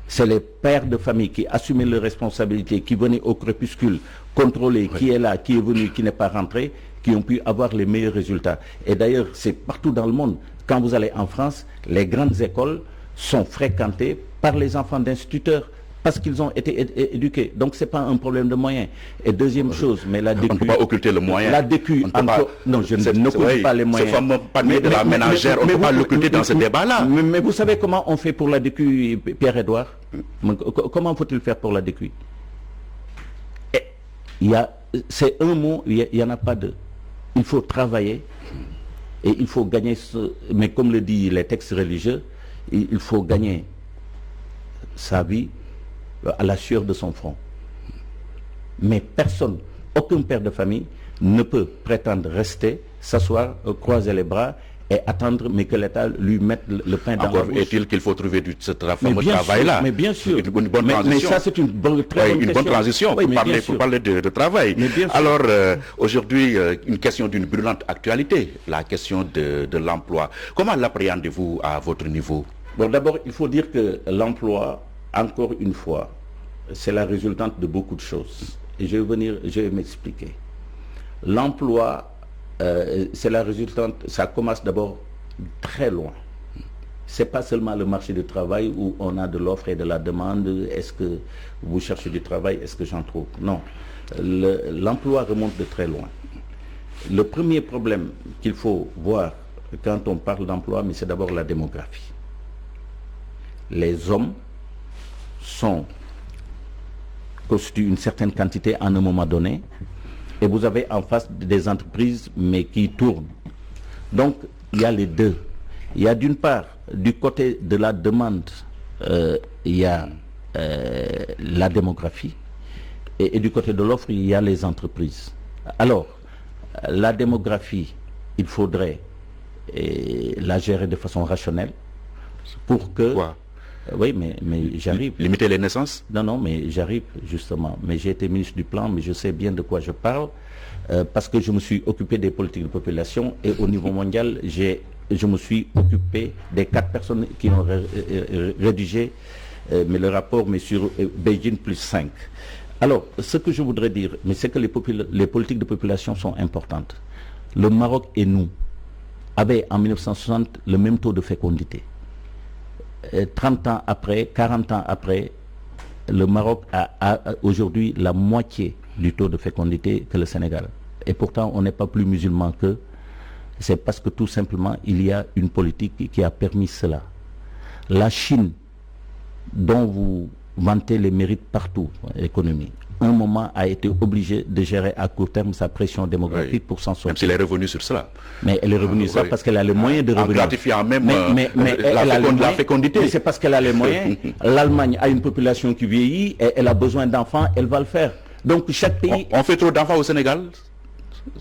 C'est les pères de famille qui assumaient leurs responsabilités, qui venaient au crépuscule contrôler qui est là, qui est venu, qui n'est pas rentré, qui ont pu avoir les meilleurs résultats. Et d'ailleurs, c'est partout dans le monde. Quand vous allez en France, les grandes écoles sont fréquentées par les enfants d'instituteurs, parce qu'ils ont été éduqués. Donc ce n'est pas un problème de moyens. Et deuxième chose, mais la DQ... On ne peut pas occulter le moyen. La DQ... Non, je n'occulte pas les moyens. Ce fameux panier de la ménagère, on ne peut pas l'occulter dans ce débat-là. Mais vous savez comment on fait pour la DQ, Pierre-Edouard? Comment faut-il faire pour la DQ? C'est un mot, il n'y en a pas deux. Il faut travailler et il faut gagner... Mais comme le disent les textes religieux, il faut gagner sa vie à la sueur de son front. Mais personne Aucun père de famille ne peut prétendre rester, s'asseoir, croiser les bras et attendre, mais que l'État lui mette le pain dans la bouche. Encore est-il qu'il faut trouver ce fameux travail-là. Mais bien sûr. Une bonne transition. Mais ça, c'est une très bonne transition pour parler de travail. Alors, aujourd'hui, une question d'une brûlante actualité, la question de l'emploi. Comment l'appréhendez-vous à votre niveau? Bon, d'abord, il faut dire que l'emploi, encore une fois, c'est la résultante de beaucoup de choses. Et je vais m'expliquer. L'emploi, c'est la résultante, ça commence d'abord très loin. C'est pas seulement le marché du travail où on a de l'offre et de la demande. Est-ce que vous cherchez du travail? Est-ce que j'en trouve? Non. L'emploi remonte de très loin. Le premier problème qu'il faut voir quand on parle d'emploi, mais c'est d'abord la démographie. Les hommes constituent une certaine quantité à un moment donné, et vous avez en face des entreprises mais qui tournent. Donc il y a les deux. Il y a d'une part, du côté de la demande, il y a la démographie, et du côté de l'offre, il y a les entreprises. Alors, la démographie, il faudrait la gérer de façon rationnelle pour que... Quoi? Oui, mais j'arrive. Limiter les naissances? Non, mais j'arrive justement. Mais j'ai été ministre du Plan, mais je sais bien de quoi je parle, parce que je me suis occupé des politiques de population, et au niveau mondial, je me suis occupé des 4 personnes qui ont rédigé mais le rapport, mais sur Beijing plus 5. Alors, ce que je voudrais dire, mais c'est que les politiques de population sont importantes. Le Maroc et nous avaient en 1960 le même taux de fécondité. 30 ans après, 40 ans après, le Maroc a aujourd'hui la moitié du taux de fécondité que le Sénégal. Et pourtant, on n'est pas plus musulman qu'eux. C'est parce que tout simplement, il y a une politique qui a permis cela. La Chine, dont vous vantez les mérites partout, l'économie, un moment a été obligée de gérer à court terme sa pression démographique pour s'en sortir. Même si elle est revenue sur cela. Mais elle est revenue sur ça parce qu'elle a les moyens de revenir. En gratifiant même la fécondité. Mais c'est parce qu'elle a les moyens. L'Allemagne a une population qui vieillit et elle a besoin d'enfants, elle va le faire. Donc chaque pays... On fait trop d'enfants au Sénégal?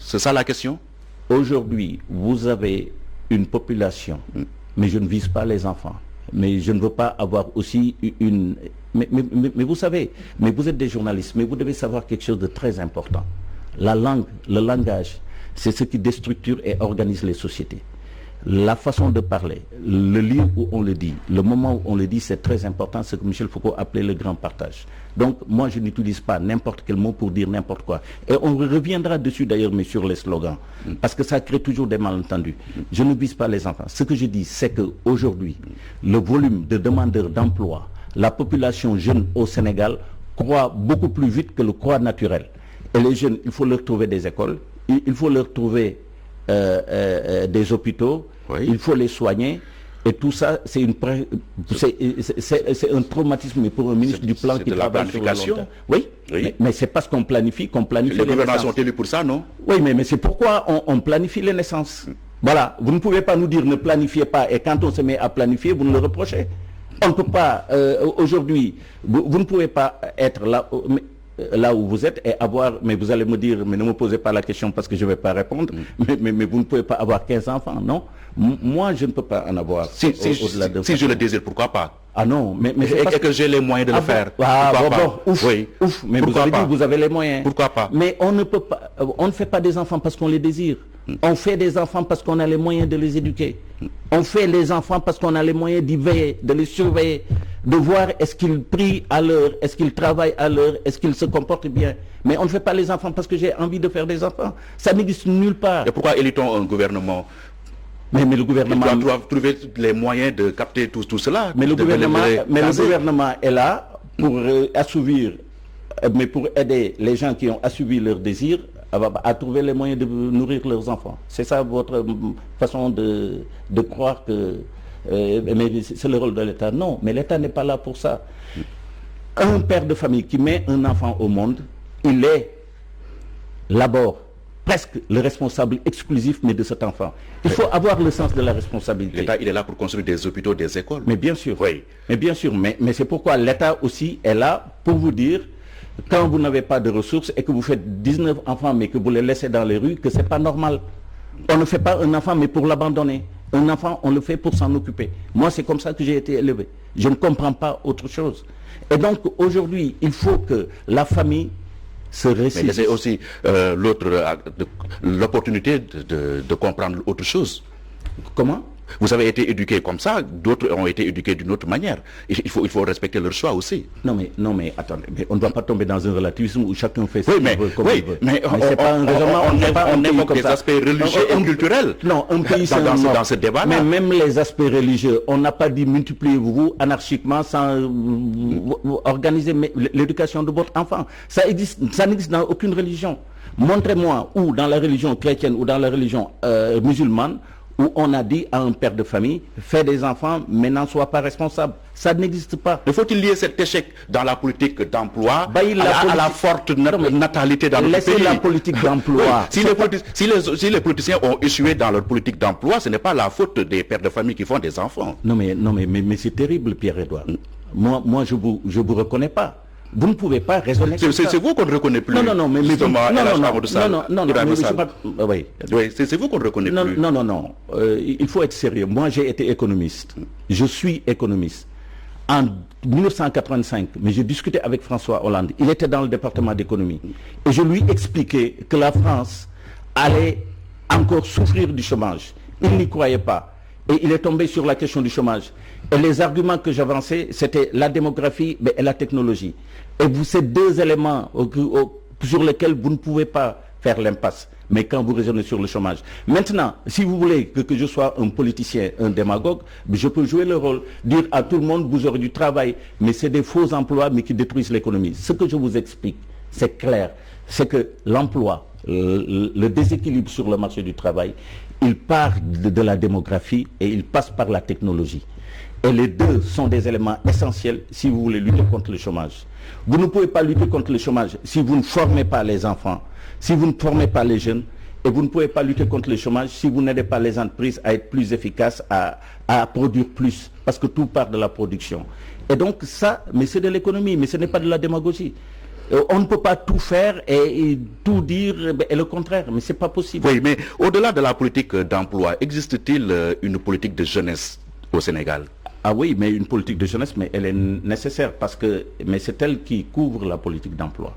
C'est ça la question? Aujourd'hui, vous avez une population, mais je ne vise pas les enfants. Mais je ne veux pas avoir aussi une... Mais vous savez, mais vous êtes des journalistes, mais vous devez savoir quelque chose de très important. La langue, le langage, c'est ce qui déstructure et organise les sociétés. La façon de parler, le lieu où on le dit, le moment où on le dit, c'est très important, ce que Michel Foucault appelait le grand partage. Donc moi je n'utilise pas n'importe quel mot pour dire n'importe quoi. Et on reviendra dessus d'ailleurs, mais sur les slogans, parce que ça crée toujours des malentendus. Je ne vise pas les enfants. Ce que je dis, c'est qu'aujourd'hui, le volume de demandeurs d'emploi, la population jeune au Sénégal croît beaucoup plus vite que le croît naturel. Et les jeunes, il faut leur trouver des écoles, il faut leur trouver des hôpitaux, oui. Il faut les soigner. Et tout ça, c'est un traumatisme pour un ministre du Plan qui travaille sur le long terme. Oui, mais c'est parce qu'on planifie les gouvernements sont élus pour ça, non? Oui, mais c'est pourquoi on planifie les naissances. Voilà, vous ne pouvez pas nous dire ne planifiez pas, et quand on se met à planifier, vous nous le reprochez. On ne peut pas, aujourd'hui, vous ne pouvez pas être là où vous êtes et avoir, mais vous allez me dire, mais ne me posez pas la question parce que je ne vais pas répondre, mais vous ne pouvez pas avoir 15 enfants, non? Moi, je ne peux pas en avoir au-delà de... Si je le désire, pourquoi pas? Ah non, mais et que j'ai les moyens de le faire. Ouf, mais vous avez dit que vous avez les moyens. Pourquoi pas? Mais on ne peut pas, on ne fait pas des enfants parce qu'on les désire. On fait des enfants parce qu'on a les moyens de les éduquer. On fait les enfants parce qu'on a les moyens d'y veiller, de les surveiller, de voir est-ce qu'ils prient à l'heure, est-ce qu'ils travaillent à l'heure, est-ce qu'ils se comportent bien. Mais on ne fait pas les enfants parce que j'ai envie de faire des enfants. Ça n'existe nulle part. Et pourquoi élit-on un gouvernement? Mais le gouvernement... Il doit trouver les moyens de capter tout cela. Mais le gouvernement est là pour assouvir, mais pour aider les gens qui ont assouvi leurs désirs à trouver les moyens de nourrir leurs enfants. C'est ça votre façon de croire que c'est le rôle de l'État. Non, mais l'État n'est pas là pour ça. Un père de famille qui met un enfant au monde, il est d'abord presque le responsable exclusif mais de cet enfant. Il faut avoir le sens de la responsabilité. L'État, il est là pour construire des hôpitaux, des écoles. Mais bien sûr. Oui. Mais bien sûr. Mais c'est pourquoi l'État aussi est là pour vous dire quand vous n'avez pas de ressources et que vous faites 19 enfants mais que vous les laissez dans les rues, que c'est pas normal. On ne fait pas un enfant mais pour l'abandonner. Un enfant, on le fait pour s'en occuper. Moi, c'est comme ça que j'ai été élevé. Je ne comprends pas autre chose. Et donc, aujourd'hui, il faut que la famille se ressaisisse. Mais c'est aussi l'opportunité de comprendre autre chose. Comment? Vous avez été éduqués comme ça, d'autres ont été éduqués d'une autre manière. Il faut respecter leur choix aussi. Non mais attendez, mais on ne doit pas tomber dans un relativisme où chacun fait ce qu'il veut comme il veut. Mais c'est pas un raisonnement, on évoque des aspects religieux et culturels. Non, un pays dans ce débat-là. Mais même les aspects religieux, on n'a pas dit multipliez-vous anarchiquement sans organiser l'éducation de votre enfant. Ça n'existe dans aucune religion. Montrez-moi où dans la religion chrétienne ou dans la religion musulmane où on a dit à un père de famille, fais des enfants, mais n'en sois pas responsable. Ça n'existe pas. Mais faut-il lier cet échec dans la politique d'emploi à la forte natalité dans notre pays? Laissez la politique d'emploi. Si les politiciens ont échoué dans leur politique d'emploi, ce n'est pas la faute des pères de famille qui font des enfants. Non mais c'est terrible, Pierre-Edouard. Moi, je vous reconnais pas. Vous ne pouvez pas raisonner comme ça. C'est vous qu'on ne reconnaît plus. Non, mais c'est vous qu'on ne reconnaît plus. Non. Il faut être sérieux. Moi, j'ai été économiste. Je suis économiste. En 1985, mais j'ai discuté avec François Hollande. Il était dans le département d'économie. Et je lui expliquais que la France allait encore souffrir du chômage. Il n'y croyait pas. Et il est tombé sur la question du chômage. Et les arguments que j'avançais, c'était la démographie et la technologie. Et ces deux éléments sur lesquels vous ne pouvez pas faire l'impasse. Mais quand vous raisonnez sur le chômage. Maintenant, si vous voulez que je sois un politicien, un démagogue, je peux jouer le rôle. Dire à tout le monde, vous aurez du travail. Mais c'est des faux emplois, mais qui détruisent l'économie. Ce que je vous explique, c'est clair. C'est que l'emploi, le déséquilibre sur le marché du travail, il part de la démographie et il passe par la technologie. Et les deux sont des éléments essentiels si vous voulez lutter contre le chômage. Vous ne pouvez pas lutter contre le chômage si vous ne formez pas les enfants, si vous ne formez pas les jeunes, et vous ne pouvez pas lutter contre le chômage si vous n'aidez pas les entreprises à être plus efficaces, à produire plus, parce que tout part de la production. Et donc ça, mais c'est de l'économie, mais ce n'est pas de la démagogie. On ne peut pas tout faire et tout dire et le contraire, mais ce n'est pas possible. Oui, mais au-delà de la politique d'emploi, existe-t-il une politique de jeunesse au Sénégal? Ah oui, mais une politique de jeunesse, mais elle est nécessaire mais c'est elle qui couvre la politique d'emploi.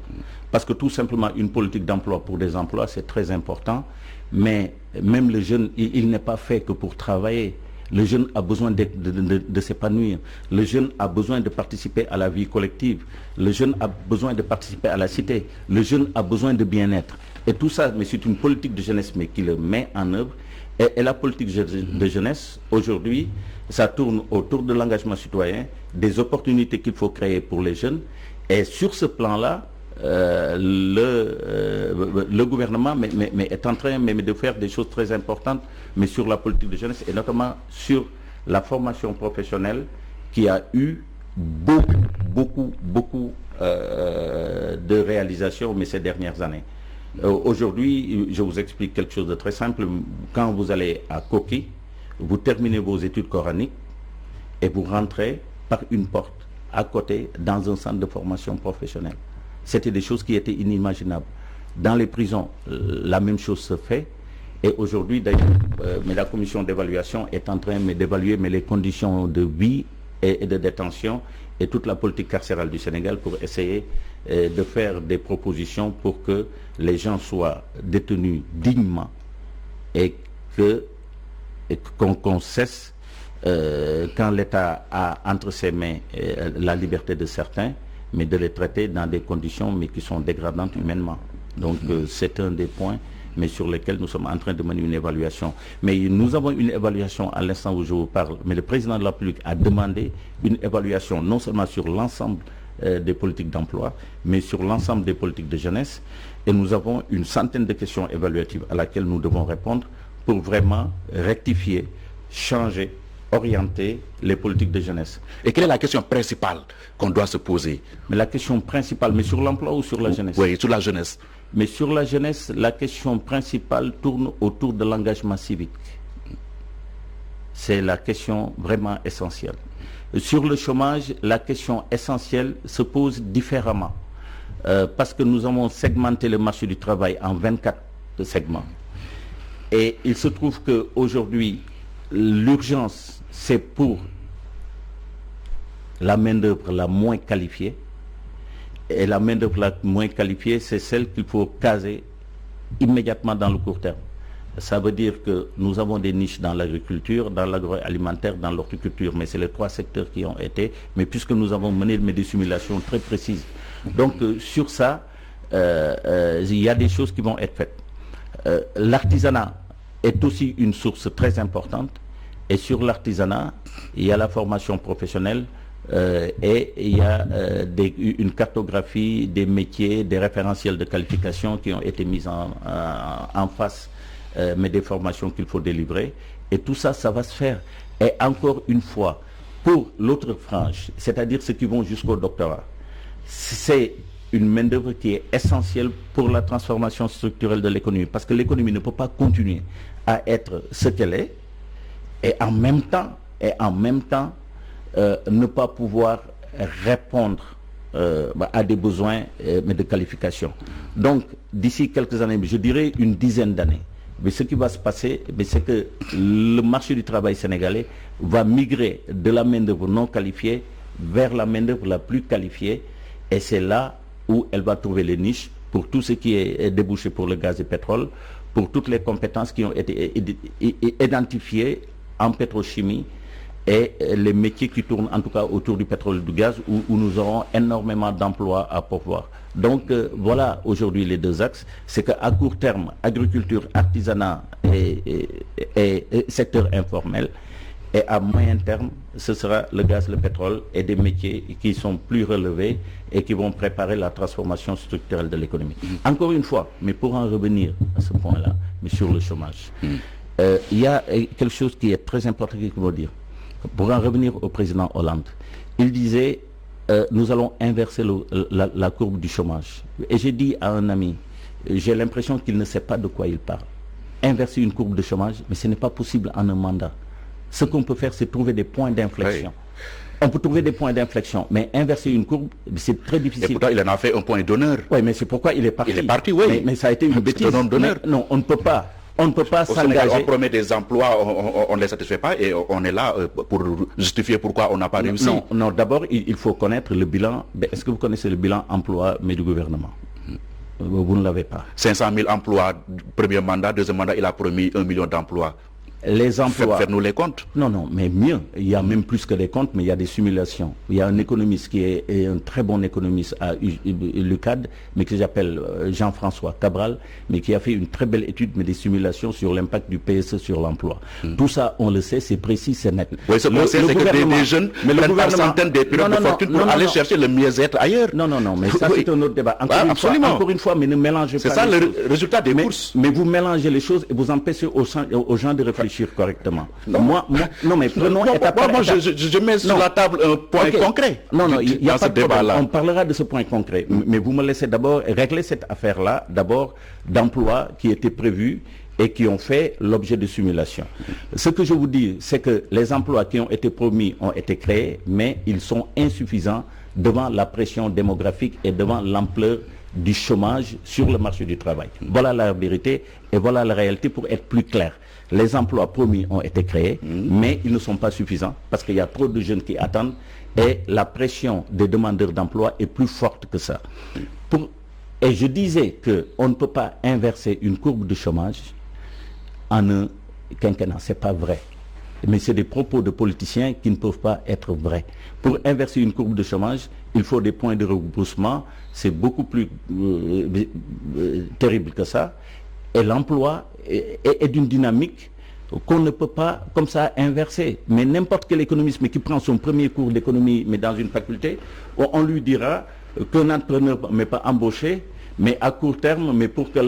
Parce que tout simplement, une politique d'emploi pour des emplois, c'est très important. Mais même le jeune, il n'est pas fait que pour travailler. Le jeune a besoin de s'épanouir. Le jeune a besoin de participer à la vie collective. Le jeune a besoin de participer à la cité. Le jeune a besoin de bien-être. Et tout ça, mais c'est une politique de jeunesse, mais qui le met en œuvre. Et la politique de jeunesse, aujourd'hui, ça tourne autour de l'engagement citoyen, des opportunités qu'il faut créer pour les jeunes. Et sur ce plan-là, le gouvernement est en train de faire des choses très importantes, mais sur la politique de jeunesse et notamment sur la formation professionnelle qui a eu beaucoup de réalisations mais ces dernières années. Aujourd'hui, je vous explique quelque chose de très simple. Quand vous allez à Koki, vous terminez vos études coraniques et vous rentrez par une porte à côté dans un centre de formation professionnelle. C'était des choses qui étaient inimaginables. Dans les prisons, la même chose se fait. Et aujourd'hui, d'ailleurs, mais la commission d'évaluation est en train d'évaluer les conditions de vie et de détention et toute la politique carcérale du Sénégal pour essayer de faire des propositions pour que les gens soient détenus dignement et qu'on cesse, quand l'État a entre ses mains la liberté de certains, mais de les traiter dans des conditions mais qui sont dégradantes humainement. Donc c'est un des points mais sur lesquels nous sommes en train de mener une évaluation. Mais nous avons une évaluation à l'instant où je vous parle, mais le président de la République a demandé une évaluation non seulement sur l'ensemble des politiques d'emploi, mais sur l'ensemble des politiques de jeunesse. Et nous avons une centaine de questions évaluatives à laquelle nous devons répondre pour vraiment rectifier, changer, orienter les politiques de jeunesse. Et quelle est la question principale qu'on doit se poser? Mais la question principale, mais sur l'emploi ou sur la jeunesse? Oui, sur la jeunesse. Mais sur la jeunesse, la question principale tourne autour de l'engagement civique. C'est la question vraiment essentielle. Sur le chômage, la question essentielle se pose différemment. parce que nous avons segmenté le marché du travail en 24 segments. Et il se trouve qu'aujourd'hui, l'urgence, c'est pour la main-d'œuvre la moins qualifiée. Et la main-d'œuvre la moins qualifiée, c'est celle qu'il faut caser immédiatement dans le court terme. Ça veut dire que nous avons des niches dans l'agriculture, dans l'agroalimentaire, dans l'horticulture, mais c'est les 3 secteurs qui ont été, mais puisque nous avons mené des simulations très précises. Donc sur ça, il y a des choses qui vont être faites. L'artisanat est aussi une source très importante, et sur l'artisanat, il y a la formation professionnelle, et il y a une cartographie des métiers, des référentiels de qualification qui ont été mis en face, mais des formations qu'il faut délivrer. Et tout ça, ça va se faire. Et encore une fois, pour l'autre frange, c'est-à-dire ceux qui vont jusqu'au doctorat, c'est une main-d'œuvre qui est essentielle pour la transformation structurelle de l'économie. Parce que l'économie ne peut pas continuer à être ce qu'elle est, et en même temps, ne pas pouvoir répondre à des besoins mais de qualification. Donc, d'ici quelques années, je dirais une dizaine d'années, mais ce qui va se passer, c'est que le marché du travail sénégalais va migrer de la main-d'œuvre non qualifiée vers la main-d'œuvre la plus qualifiée, et c'est là où elle va trouver les niches pour tout ce qui est débouché pour le gaz et pétrole, pour toutes les compétences qui ont été identifiées en pétrochimie, et les métiers qui tournent en tout cas autour du pétrole et du gaz, où nous aurons énormément d'emplois à pourvoir. Donc voilà aujourd'hui les 2 axes. C'est qu'à court terme, agriculture, artisanat et secteur informel, et à moyen terme, ce sera le gaz, le pétrole et des métiers qui sont plus relevés et qui vont préparer la transformation structurelle de l'économie. Encore une fois, mais pour en revenir à ce point-là, mais sur le chômage, il y a quelque chose qui est très important qu'il faut dire. Pour en revenir au président Hollande, il disait nous allons inverser la courbe du chômage. Et j'ai dit à un ami, j'ai l'impression qu'il ne sait pas de quoi il parle. Inverser une courbe de chômage, mais ce n'est pas possible en un mandat. Ce qu'on peut faire, c'est trouver des points d'inflexion. Oui. On peut trouver des points d'inflexion, mais inverser une courbe, c'est très difficile. Et pourtant, il en a fait un point d'honneur. Oui, mais c'est pourquoi il est parti. Il est parti, oui. Mais ça a été une bêtise. Non, on ne peut pas. On ne peut pas s'engager. On promet des emplois, on ne les satisfait pas, et on est là pour justifier pourquoi on n'a pas réussi. Non, d'abord, il faut connaître le bilan. Est-ce que vous connaissez le bilan emploi mais du gouvernement? Vous ne l'avez pas. 500 000 emplois, premier mandat, deuxième mandat, il a promis 1 million d'emplois. Les emplois... Faites-nous les comptes. Non, mais mieux. Il y a même plus que des comptes, mais il y a des simulations. Il y a un économiste qui est un très bon économiste à l'UCAD, mais que j'appelle Jean-François Cabral, mais qui a fait une très belle étude, mais des simulations sur l'impact du PSE sur l'emploi. Tout ça, on le sait, c'est précis, c'est net. Oui, ce qu'on sait, c'est que des jeunes prennent par centaines des périodes de fortune pour aller chercher le mieux-être ailleurs. Non, mais ça, c'est un autre débat. Encore une fois, mais ne mélangez pas. C'est ça le résultat des courses. Mais vous mélangez les choses et vous empêchez aux gens de réfléchir correctement. Non, mais prenons étape par étape. Je mets sur la table un point concret. Non, il n'y a pas de débat. On parlera de ce point concret. Mais vous me laissez d'abord régler cette affaire-là, d'abord d'emplois qui étaient prévus et qui ont fait l'objet de simulation. Ce que je vous dis, c'est que les emplois qui ont été promis ont été créés, mais ils sont insuffisants devant la pression démographique et devant l'ampleur du chômage sur le marché du travail. Voilà la vérité et voilà la réalité pour être plus clair. Les emplois promis ont été créés, mais ils ne sont pas suffisants parce qu'il y a trop de jeunes qui attendent et la pression des demandeurs d'emploi est plus forte que ça. Et je disais qu'on ne peut pas inverser une courbe de chômage en un quinquennat. Ce n'est pas vrai. Mais c'est des propos de politiciens qui ne peuvent pas être vrais. Pour inverser une courbe de chômage, il faut des points de rebroussement. C'est beaucoup plus terrible que ça. Et l'emploi est d'une dynamique qu'on ne peut pas comme ça inverser. Mais n'importe quel économiste qui prend son premier cours d'économie, mais dans une faculté, on lui dira qu'un entrepreneur ne pas embauché, mais à court terme, mais pour que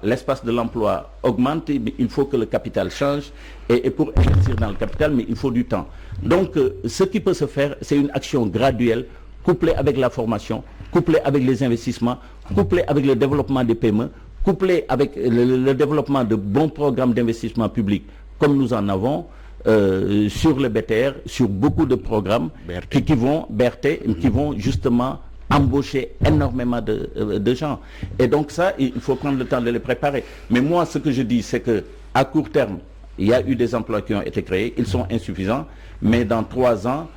l'espace de l'emploi augmente, il faut que le capital change. Et pour investir dans le capital, mais il faut du temps. Donc, ce qui peut se faire, c'est une action graduelle, couplée avec la formation, couplée avec les investissements, couplée avec le développement des PME, couplée avec le développement de bons programmes d'investissement public, comme nous en avons sur le BTR, sur beaucoup de programmes qui vont justement embauché énormément de gens. Et donc ça, il faut prendre le temps de les préparer. Mais moi, ce que je dis, c'est que à court terme, il y a eu des emplois qui ont été créés, ils sont insuffisants, mais dans 3 ans,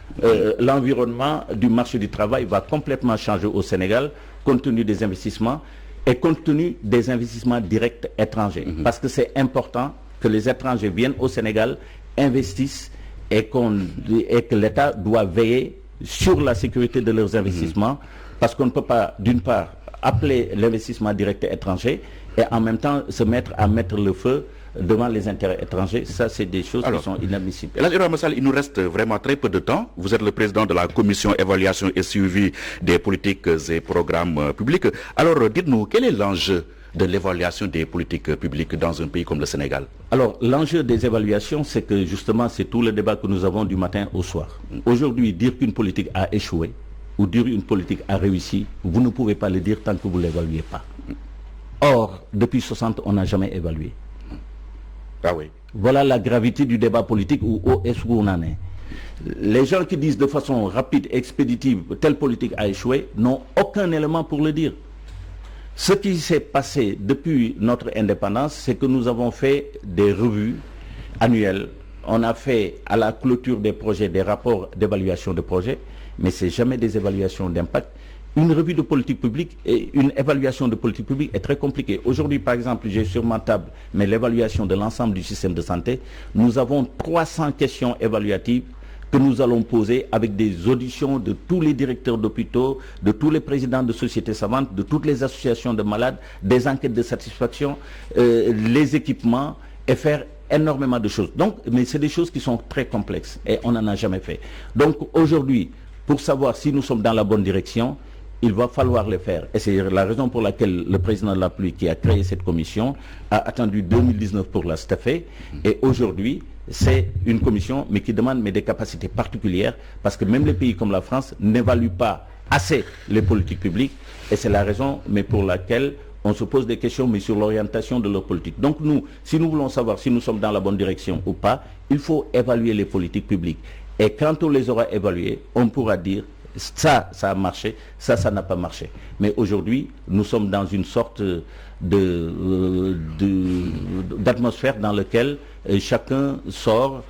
l'environnement du marché du travail va complètement changer au Sénégal, compte tenu des investissements et compte tenu des investissements directs étrangers. Parce que c'est important que les étrangers viennent au Sénégal, investissent et que l'État doit veiller sur la sécurité de leurs investissements, parce qu'on ne peut pas, d'une part, appeler l'investissement direct étranger et en même temps se mettre à mettre le feu devant les intérêts étrangers. Ça, c'est des choses qui sont inadmissibles. Et là, il nous reste vraiment très peu de temps. Vous êtes le président de la commission évaluation et suivi des politiques et programmes publics. Alors, dites-nous, quel est l'enjeu de l'évaluation des politiques publiques dans un pays comme le Sénégal? Alors, l'enjeu des évaluations, c'est que justement, c'est tout le débat que nous avons du matin au soir. Aujourd'hui, dire qu'une politique a échoué ou dire qu'une politique a réussi, vous ne pouvez pas le dire tant que vous ne l'évaluez pas. Or, depuis 60, on n'a jamais évalué. Ah oui. Voilà la gravité du débat politique où est-ce qu'on en est. Les gens qui disent de façon rapide, expéditive, telle politique a échoué, n'ont aucun élément pour le dire. Ce qui s'est passé depuis notre indépendance, c'est que nous avons fait des revues annuelles. On a fait à la clôture des projets des rapports d'évaluation de projets, mais ce n'est jamais des évaluations d'impact. Une revue de politique publique et une évaluation de politique publique est très compliquée. Aujourd'hui, par exemple, j'ai sur ma table l'évaluation de l'ensemble du système de santé. Nous avons 300 questions évaluatives que nous allons poser avec des auditions de tous les directeurs d'hôpitaux, de tous les présidents de sociétés savantes, de toutes les associations de malades, des enquêtes de satisfaction, les équipements, et faire énormément de choses. Donc, mais c'est des choses qui sont très complexes et on n'en a jamais fait. Donc aujourd'hui, pour savoir si nous sommes dans la bonne direction, il va falloir le faire. Et c'est la raison pour laquelle le président de la République qui a créé cette commission a attendu 2019 pour la staffer. Et aujourd'hui, c'est une commission mais qui demande des capacités particulières parce que même les pays comme la France n'évaluent pas assez les politiques publiques. Et c'est la raison pour laquelle on se pose des questions mais sur l'orientation de leur politique. Donc nous, si nous voulons savoir si nous sommes dans la bonne direction ou pas, il faut évaluer les politiques publiques. Et quand on les aura évaluées, on pourra dire ça a marché, ça n'a pas marché. Mais aujourd'hui, nous sommes dans une sorte d'atmosphère dans laquelle chacun sort,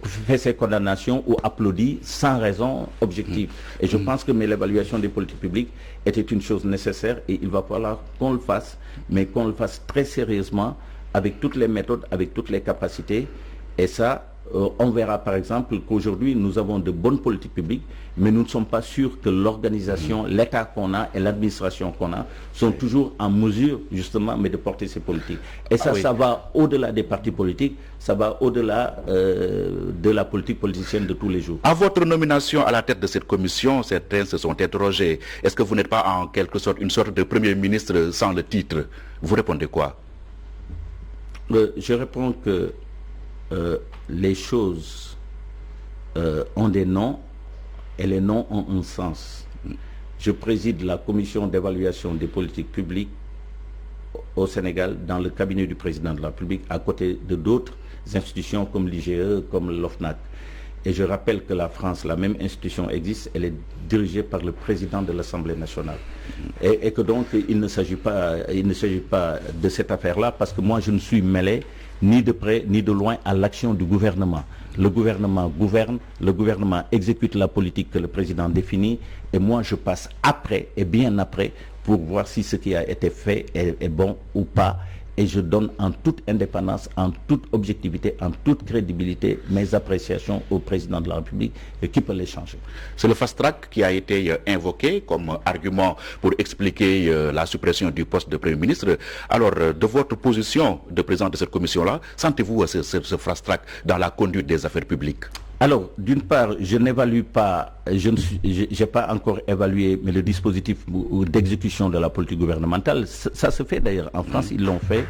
fait ses condamnations ou applaudit sans raison objective. Et je pense que l'évaluation des politiques publiques était une chose nécessaire et il va falloir qu'on le fasse, mais qu'on le fasse très sérieusement, avec toutes les méthodes, avec toutes les capacités. Et ça, on verra par exemple qu'aujourd'hui nous avons de bonnes politiques publiques, mais nous ne sommes pas sûrs que l'organisation, l'État qu'on a et l'administration qu'on a sont toujours en mesure justement de porter ces politiques. Et ça, ça va au-delà des partis politiques, ça va au-delà de la politique politicienne de tous les jours. À votre nomination à la tête de cette commission, certains se sont interrogés. Est-ce que vous n'êtes pas en quelque sorte une sorte de Premier ministre sans le titre? Vous répondez quoi? Je réponds que les choses ont des noms et les noms ont un sens. Je préside la commission d'évaluation des politiques publiques au Sénégal dans le cabinet du président de la République à côté de d'autres institutions comme l'IGE, comme l'OFNAC. Et je rappelle que la France, la même institution existe, elle est dirigée par le président de l'Assemblée nationale. Et que donc il ne s'agit pas de cette affaire-là parce que moi je ne suis mêlé ni de près ni de loin à l'action du gouvernement. Le gouvernement gouverne, le gouvernement exécute la politique que le président définit et moi je passe après et bien après pour voir si ce qui a été fait est bon ou pas. Et je donne en toute indépendance, en toute objectivité, en toute crédibilité mes appréciations au président de la République et qui peut les changer. C'est le fast-track qui a été invoqué comme argument pour expliquer la suppression du poste de Premier ministre. Alors, de votre position de président de cette commission-là, sentez-vous ce fast-track dans la conduite des affaires publiques? Alors, d'une part, je n'évalue pas, je n'ai pas encore évalué le dispositif d'exécution de la politique gouvernementale. Ça se fait d'ailleurs. En France, ils l'ont fait.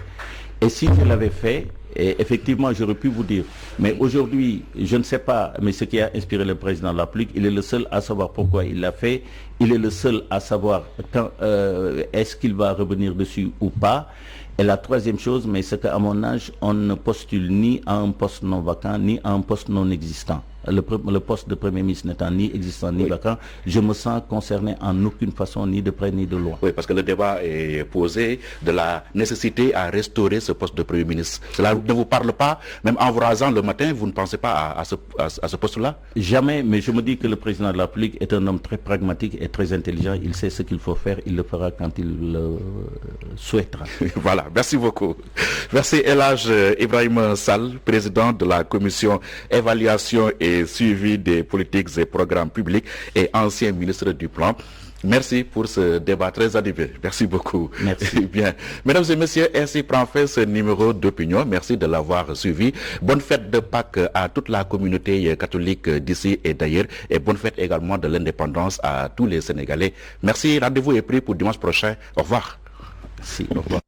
Et si je l'avais fait, effectivement, j'aurais pu vous dire. Mais aujourd'hui, je ne sais pas, mais ce qui a inspiré le président de la République, il est le seul à savoir pourquoi il l'a fait. Il est le seul à savoir quand est-ce qu'il va revenir dessus ou pas. Et la troisième chose, mais c'est qu'à mon âge, on ne postule ni à un poste non vacant, ni à un poste non existant. Le poste de Premier ministre n'étant ni existant ni vacant, je me sens concerné en aucune façon, ni de près ni de loin. Oui, parce que le débat est posé de la nécessité à restaurer ce poste de Premier ministre. Cela ne vous parle pas, même en vous rasant le matin, vous ne pensez pas à ce poste-là? Jamais, mais je me dis que le président de la République est un homme très pragmatique et très intelligent. Il sait ce qu'il faut faire, il le fera quand il le souhaitera. Voilà, merci beaucoup. Merci El Hadj Ibrahima Sall, président de la commission évaluation et suivi des politiques et programmes publics et ancien ministre du Plan. Merci pour ce débat très animé. Merci beaucoup. Merci. Bien. Mesdames et messieurs, ainsi prend fin ce numéro d'opinion. Merci de l'avoir suivi. Bonne fête de Pâques à toute la communauté catholique d'ici et d'ailleurs. Et bonne fête également de l'indépendance à tous les Sénégalais. Merci. Rendez-vous est pris pour dimanche prochain. Au revoir. Merci. Au revoir.